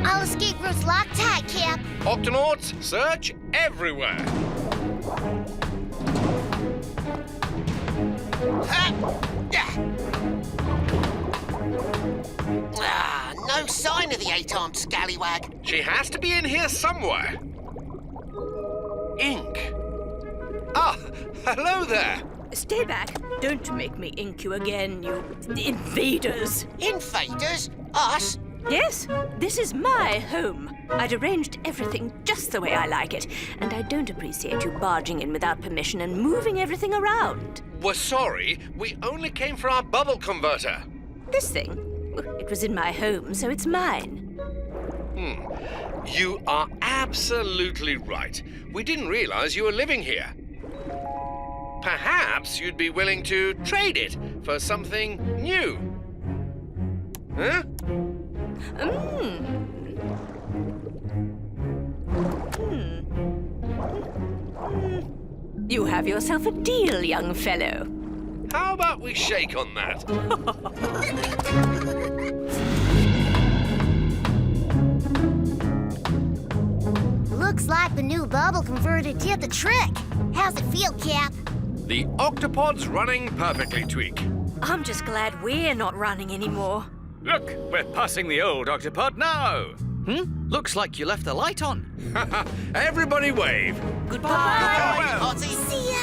All escape routes locked tight, Cap. Octonauts, search everywhere. No sign of the 8-armed scallywag. She has to be in here somewhere. Ink. Ah, hello there. Stay back. Don't make me ink you again, you invaders. Invaders? Us? Yes, this is my home. I'd arranged everything just the way I like it, and I don't appreciate you barging in without permission and moving everything around. We're sorry. We only came for our bubble converter. This thing, it was in my home, so it's mine. You are absolutely right. We didn't realize you were living here. Perhaps you'd be willing to trade it for something new. Huh? You have yourself a deal, young fellow. How about we shake on that? Looks like the new bubble converter did the trick. How's it feel, Cap? The Octopod's running perfectly, Tweak. I'm just glad we're not running anymore. Look, we're passing the old Octopod now. Looks like you left the light on. Everybody wave. Goodbye. Ozzy. See ya.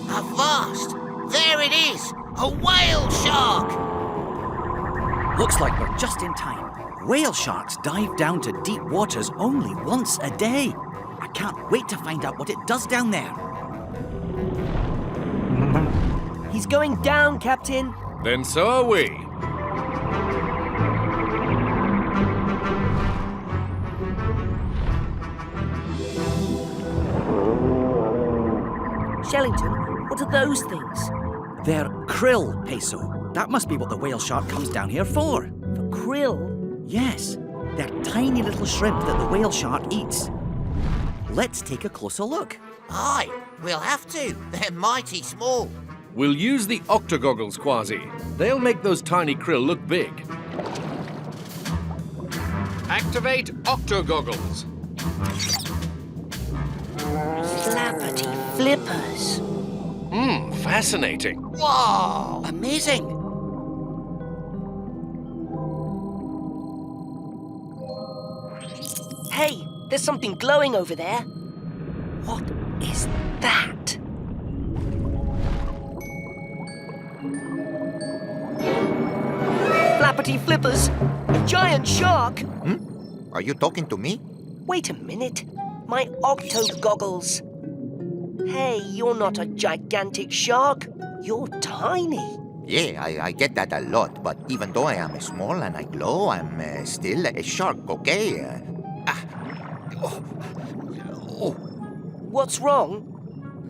Avast! There it is! A whale shark! Looks like we're just in time. Whale sharks dive down to deep waters only once a day. I can't wait to find out what it does down there. He's going down, Captain. Then so are we. Shellington, what are those things? They're krill, Peso. That must be what the whale shark comes down here for. For krill? Yes, they're tiny little shrimp that the whale shark eats. Let's take a closer look. Aye, we'll have to. They're mighty small. We'll use the octogoggles, Kwazii. They'll make those tiny krill look big. Activate octogoggles. Flappity flippers. Fascinating. Whoa! Amazing! Hey, there's something glowing over there. What is that? Flappity flippers! A giant shark! Are you talking to me? Wait a minute. My octo goggles. Hey, you're not a gigantic shark. You're tiny. Yeah, I get that a lot, but even though I am small and I glow, I'm still a shark, okay? What's wrong?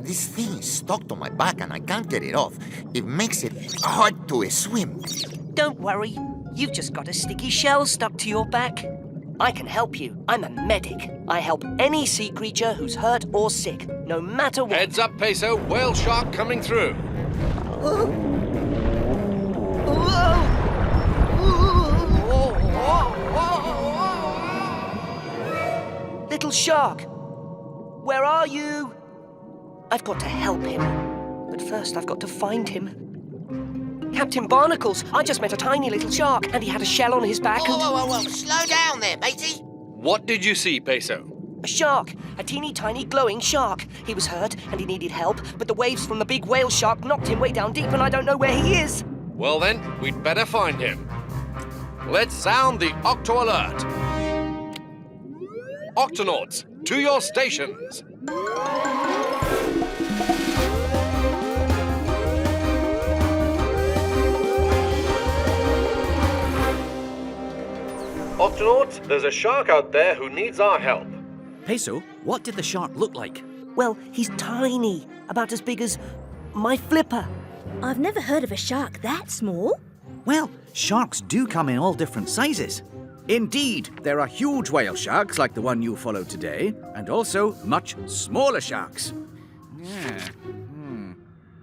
This thing is stuck to my back and I can't get it off. It makes it hard to swim. Don't worry. You've just got a sticky shell stuck to your back. I can help you. I'm a medic. I help any sea creature who's hurt or sick, no matter what. Heads up, Peso. Whale shark coming through. Little shark, where are you? I've got to help him, but first I've got to find him. Captain Barnacles, I just met a tiny little shark, and he had a shell on his back and... Whoa, slow down there, matey. What did you see, Peso? A shark, a teeny tiny glowing shark. He was hurt and he needed help, but the waves from the big whale shark knocked him way down deep and I don't know where he is. Well then, we'd better find him. Let's sound the Octo Alert. Octonauts, to your stations. Octonauts, there's a shark out there who needs our help. Peso, what did the shark look like? Well, he's tiny, about as big as my flipper. I've never heard of a shark that small. Well, sharks do come in all different sizes. Indeed, there are huge whale sharks like the one you followed today, and also much smaller sharks.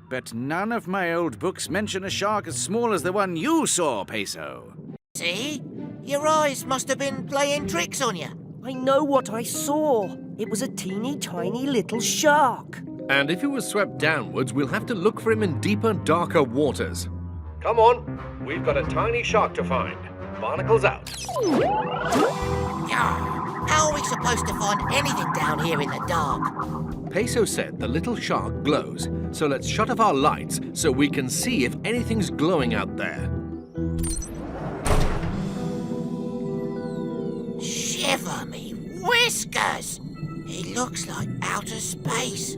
But none of my old books mention a shark as small as the one you saw, Peso. See? Your eyes must have been playing tricks on you. I know what I saw. It was a teeny tiny little shark. And if he was swept downwards, we'll have to look for him in deeper, darker waters. Come on, we've got a tiny shark to find. Barnacles out. How are we supposed to find anything down here in the dark? Peso said the little shark glows, so let's shut off our lights so we can see if anything's glowing out there. Shiver me whiskers! It looks like outer space.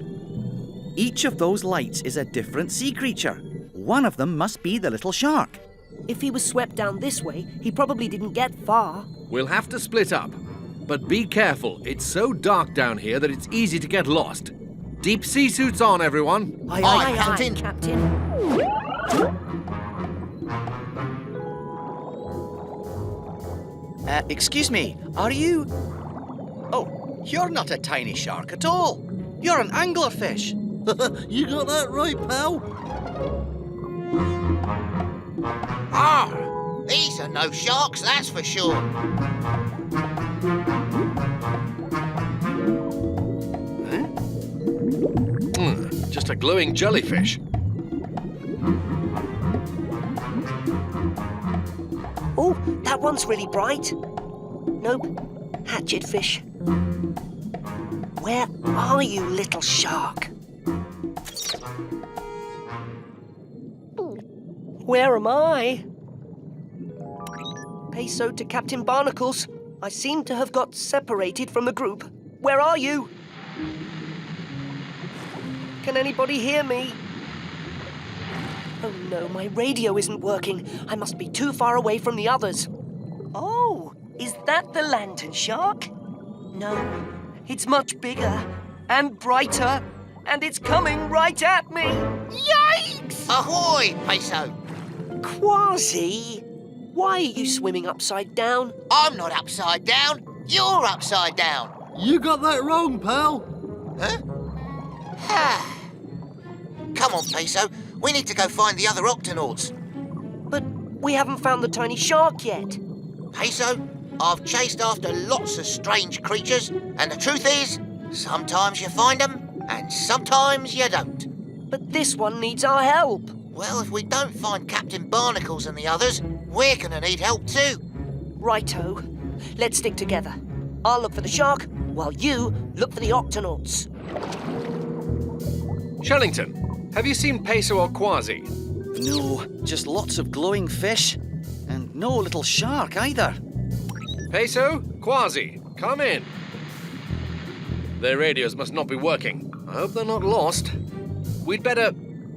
Each of those lights is a different sea creature. One of them must be the little shark. If he was swept down this way, he probably didn't get far. We'll have to split up. But be careful, it's so dark down here that it's easy to get lost. Deep sea suits on, everyone. Aye, Captain. Captain. Excuse me, are you... Oh, you're not a tiny shark at all. You're an anglerfish. You got that right, pal. These are no sharks, that's for sure. Just a glowing jellyfish. Oh, that one's really bright. Nope, hatchetfish. Where are you, little shark? Where am I? Peso to Captain Barnacles. I seem to have got separated from the group. Where are you? Can anybody hear me? Oh no, my radio isn't working. I must be too far away from the others. Oh, is that the lantern shark? No, it's much bigger and brighter, and it's coming right at me. Yikes! Ahoy, Peso! Kwazii, why are you swimming upside down? I'm not upside down. You're upside down. You got that wrong, pal. Huh? Come on, Peso. We need to go find the other Octonauts. But we haven't found the tiny shark yet. Peso, I've chased after lots of strange creatures, and the truth is, sometimes you find them, and sometimes you don't. But this one needs our help. Well, if we don't find Captain Barnacles and the others, we're gonna need help too. Righto. Let's stick together. I'll look for the shark, while you look for the Octonauts. Shellington, have you seen Peso or Kwazii? No, just lots of glowing fish. And no little shark either. Peso, Kwazii, come in. Their radios must not be working. I hope they're not lost. We'd better...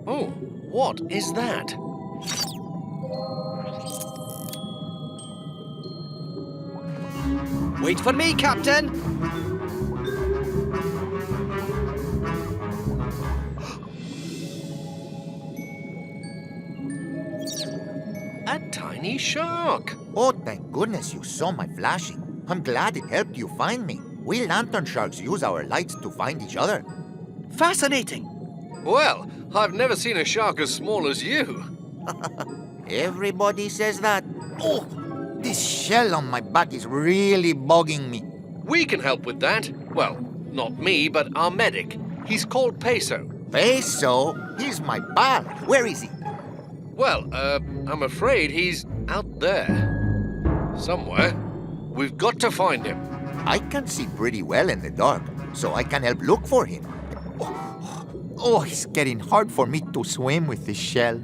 Oh, what is that? Wait for me, Captain. A tiny shark. Oh, thank goodness you saw my flashing. I'm glad it helped you find me. We lantern sharks use our lights to find each other. Fascinating. Well, I've never seen a shark as small as you. Everybody says that. Oh, this shell on my back is really bugging me. We can help with that. Well, not me, but our medic. He's called Peso. Peso? He's my pal. Where is he? Well, I'm afraid he's out there. Somewhere. We've got to find him. I can see pretty well in the dark, so I can help look for him. Oh, it's getting hard for me to swim with this shell.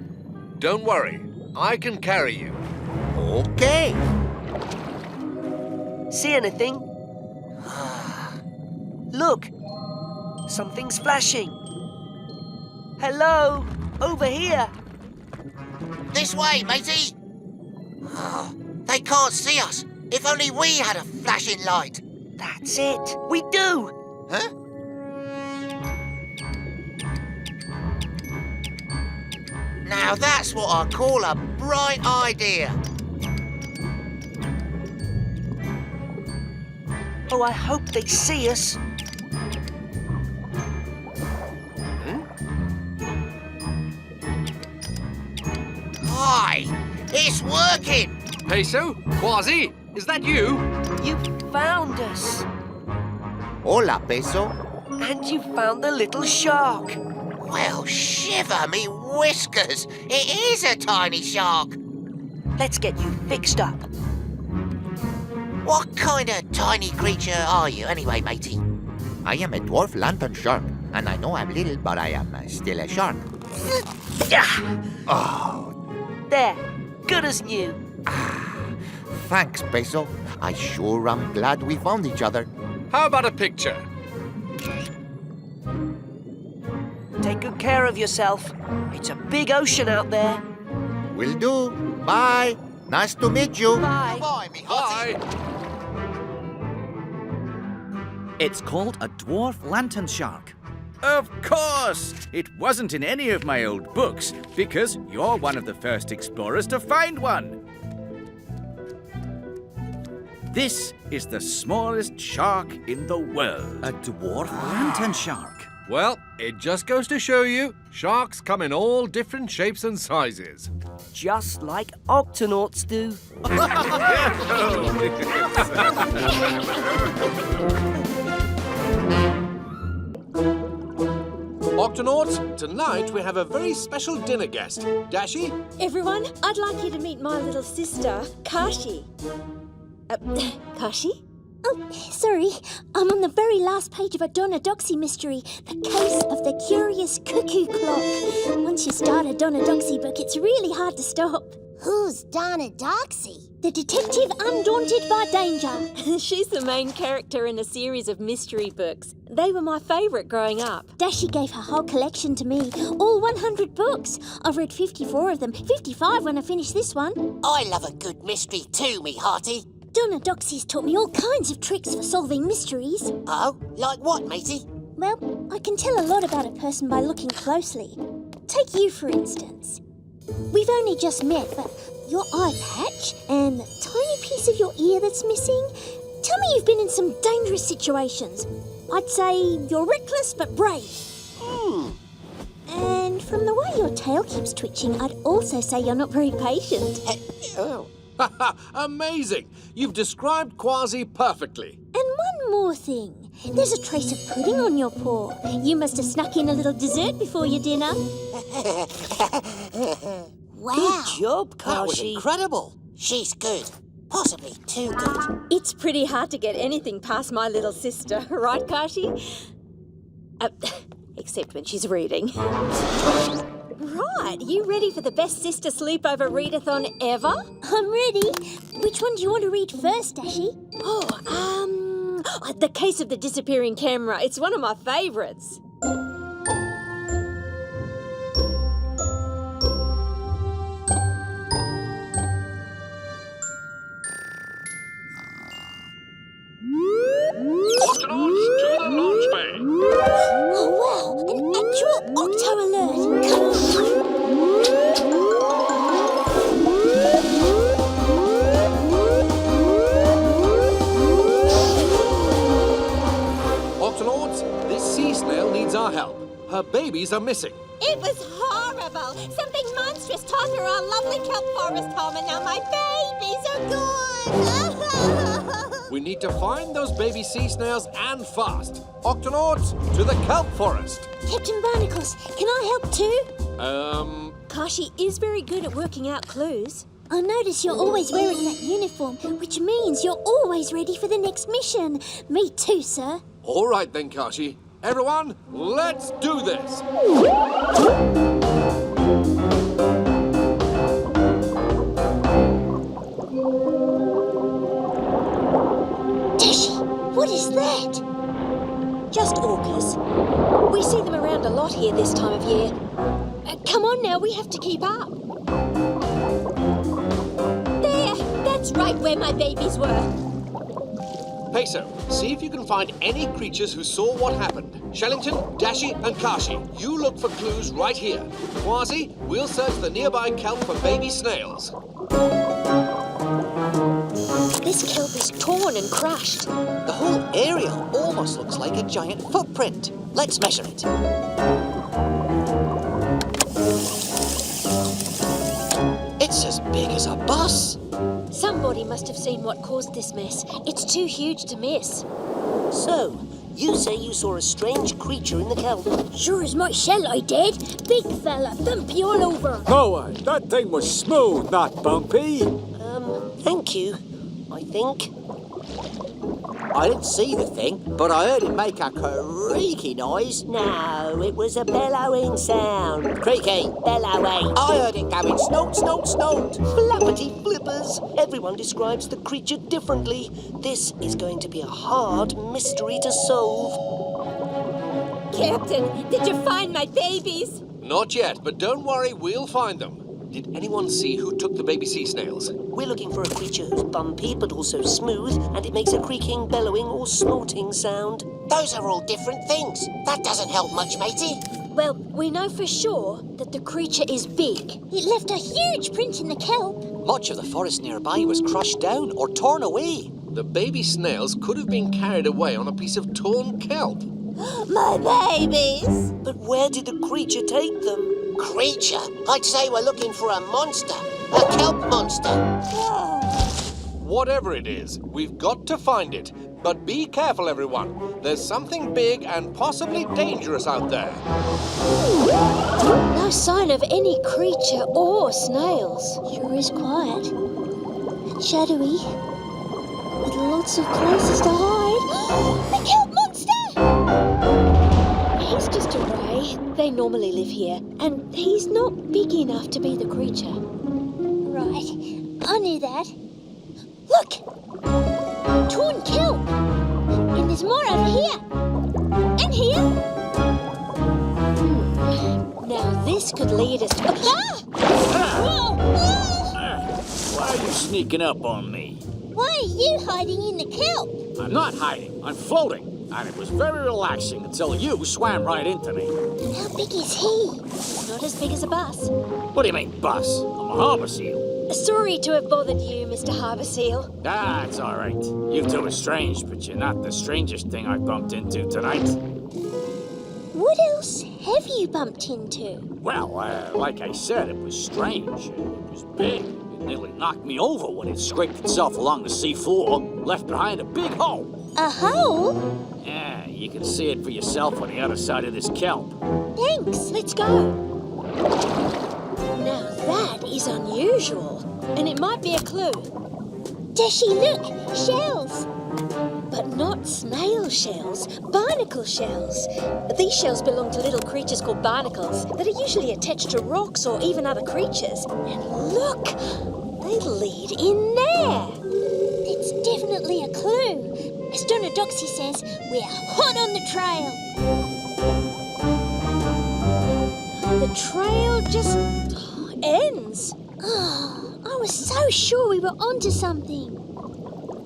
Don't worry. I can carry you. Okay. See anything? Look, something's flashing. Hello, over here. This way, matey. Oh, they can't see us. If only we had a flashing light. That's it. We do. Huh? Now that's what I call a bright idea. Oh, I hope they see us. Hi, it's working. Peso? Kwazii? Is that you? You found us. Hola, Peso. And you found the little shark. Well, shiver me whiskers. It is a tiny shark. Let's get you fixed up. What kind of tiny creature are you anyway, matey? I am a dwarf lantern shark, and I know I'm little, but I am still a shark. Oh. There, good as new. Thanks, Peso. I sure am glad we found each other. How about a picture? Take good care of yourself. It's a big ocean out there. Will do. Bye. Nice to meet you. Bye. Bye, me hottie. Bye. It's called a dwarf lantern shark. Of course! It wasn't in any of my old books, because you're one of the first explorers to find one. This is the smallest shark in the world. A dwarf lantern shark. Well, it just goes to show you, sharks come in all different shapes and sizes. Just like Octonauts do. Octonauts, tonight we have a very special dinner guest. Dashi? Everyone, I'd like you to meet my little sister, Kashi. Kashi? Oh, sorry. I'm on the very last page of a Donadoxy mystery, The Case of the Curious Cuckoo Clock. Once you start a Donadoxy book, it's really hard to stop. Who's Donadoxy? The detective undaunted by danger. She's the main character in a series of mystery books. They were my favourite growing up. Dashy gave her whole collection to me, all 100 books. I've read 54 of them, 55 when I finish this one. I love a good mystery too, me hearty. Donna Doxy's taught me all kinds of tricks for solving mysteries. Oh, like what, matey? Well, I can tell a lot about a person by looking closely. Take you, for instance. We've only just met, but your eye patch and the tiny piece of your ear that's missing, tell me you've been in some dangerous situations. I'd say you're reckless but brave. And from the way your tail keeps twitching, I'd also say you're not very patient. Oh. Amazing! You've described Kwazii perfectly. And one more thing. There's a trace of pudding on your paw. You must have snuck in a little dessert before your dinner. Wow. Good job, That was Kashi. incredible. She's good. Possibly too good. It's pretty hard to get anything past my little sister, right, Kashi? Except when she's reading. Right, you ready for the best sister sleepover readathon ever? I'm ready. Which one do you want to read first, Dashy? The Case of the Disappearing Camera. It's one of my favourites. Octonauts to the launch bay. Oh, wow! An actual Octo alert! Come on! Octonauts, this sea snail needs our help. Her babies are missing. It was horrible. Something monstrous tore through our lovely kelp forest home, and now my babies are gone. We need to find those baby sea snails and fast. Octonauts, to the kelp forest. Captain Barnacles, can I help too? Kashi is very good at working out clues. I notice you're always wearing that uniform, which means you're always ready for the next mission. Me too, sir. All right then, Kashi. Everyone, let's do this. Dashy, what is that? Just orcas. We see them around a lot here this time of year. Come on now, we have to keep up. There, that's right where my babies were. Peso, see if you can find any creatures who saw what happened. Shellington, Dashy, and Kashi, you look for clues right here. Kwazii, we'll search the nearby kelp for baby snails. This kelp is torn and crushed. The whole area almost looks like a giant footprint. Let's measure it. It's as big as a bus. Somebody must have seen what caused this mess. It's too huge to miss. So, you say you saw a strange creature in the kelp? Sure as my shell I did. Big fella, bumpy all over. No way, that thing was smooth, not bumpy. Thank you, I think. I didn't see the thing, but I heard it make a creaky noise. No, it was a bellowing sound. Creaky. Bellowing. I heard it going snout, snout, snout. Flappity flippers. Everyone describes the creature differently. This is going to be a hard mystery to solve. Captain, did you find my babies? Not yet, but don't worry, we'll find them. Did anyone see who took the baby sea snails? We're looking for a creature who's bumpy but also smooth, and it makes a creaking, bellowing, or snorting sound. Those are all different things. That doesn't help much, matey. Well, we know for sure that the creature is big. It left a huge print in the kelp. Much of the forest nearby was crushed down or torn away. The baby snails could have been carried away on a piece of torn kelp. My babies! But where did the creature take them? Creature? I'd say we're looking for a monster. A kelp monster. Whatever it is, we've got to find it. But be careful, everyone. There's something big and possibly dangerous out there. No sign of any creature or snails. Sure is quiet. And shadowy. With lots of places to hide. The kelp monster! He's just a ray. They normally live here. And he's not big enough to be the creature. Right. I knew that. Look! Torn kelp! And there's more over here. And here. Now this could lead us to... Whoa! Why are you sneaking up on me? Why are you hiding in the kelp? I'm not hiding. I'm floating. And it was very relaxing until you swam right into me. How big is he? Not as big as a bus. What do you mean, bus? I'm a harbour seal. Sorry to have bothered you, Mr. Harbour Seal. Ah, it's all right. You two are strange, but you're not the strangest thing I bumped into tonight. What else have you bumped into? Well, like I said, it was strange. It was big. It nearly knocked me over when it scraped itself along the seafloor, left behind a big hole. A hole? Yeah, you can see it for yourself on the other side of this kelp. Thanks. Let's go. Now that is unusual, and it might be a clue. Dashi, look! Shells! But not snail shells, barnacle shells. These shells belong to little creatures called barnacles that are usually attached to rocks or even other creatures. And look, they lead in there. It's definitely a clue. As Donna Doxy says, we're hot on the trail. The trail just ends. Oh, I was so sure we were onto something.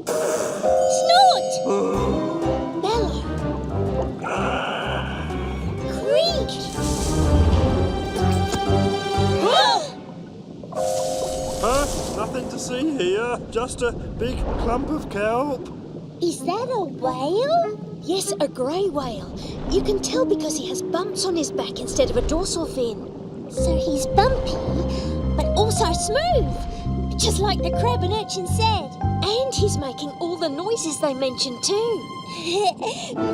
Snort! Bellow! Creak! Nothing to see here. Just a big clump of kelp. Is that a whale? Yes, a grey whale. You can tell because he has bumps on his back instead of a dorsal fin. So he's bumpy, but also smooth. Just like the crab and urchin said. And he's making all the noises they mentioned too.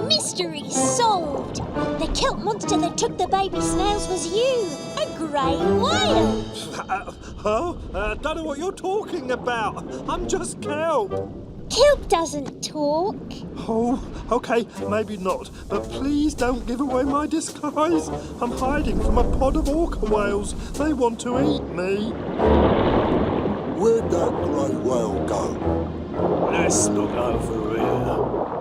Mystery solved. The kelp monster that took the baby snails was you. A grey whale. Don't know what you're talking about. I'm just kelp. Kelp doesn't talk. Oh, okay, maybe not. But please don't give away my disguise. I'm hiding from a pod of orca whales. They want to eat me. Where'd that grey whale go? Let's look over here.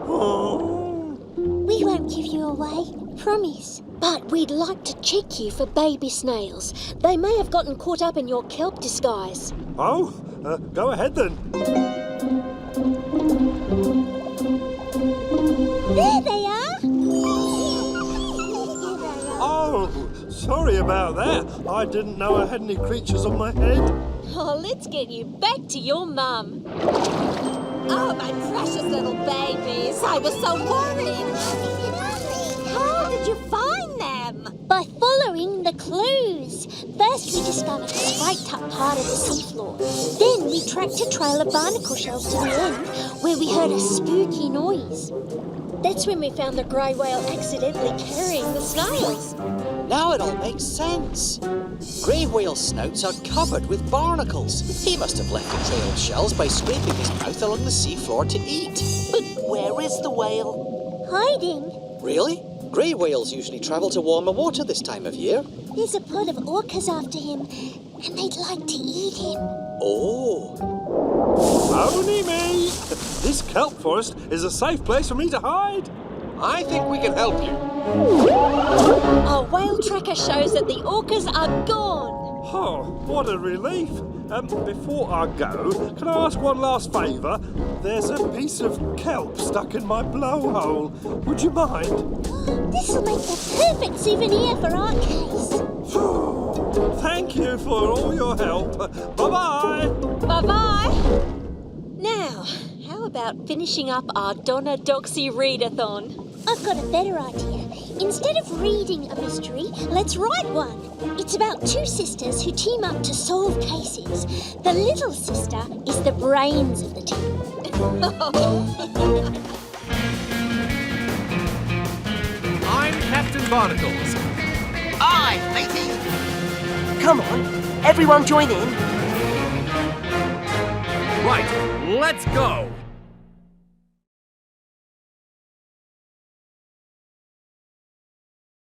Oh. We won't give you away, promise. But we'd like to check you for baby snails. They may have gotten caught up in your kelp disguise. Oh, go ahead then. There they are! Oh, sorry about that. I didn't know I had any creatures on my head. Oh, let's get you back to your mum. Oh, my precious little babies. I was so worried. How did you find them? By following the clues. First, we discovered a scraped up part of the seafloor. Then we tracked a trail of barnacle shells to the end, where we heard a spooky noise. That's when we found the grey whale accidentally carrying the snails. Now it all makes sense. Grey whale snouts are covered with barnacles. He must have left the trail of shells by scraping his mouth along the seafloor to eat. But where is the whale? Hiding. Really? Grey whales usually travel to warmer water this time of year. There's a pod of orcas after him, and they'd like to eat him. Oh. Only me. This kelp forest is a safe place for me to hide. I think we can help you. Our whale tracker shows that the orcas are gone. Oh, what a relief. Before I go, can I ask one last favour? There's a piece of kelp stuck in my blowhole. Would you mind? This'll make the perfect souvenir for our case. Thank you for all your help. Bye-bye. Bye-bye. Now, how about finishing up our Donna Doxy readathon? I've got a better idea. Instead of reading a mystery, let's write one. It's about two sisters who team up to solve cases. The little sister is the brains of the team. I'm Captain Barnacles. Aye, matey. Come on, everyone join in. Right, let's go.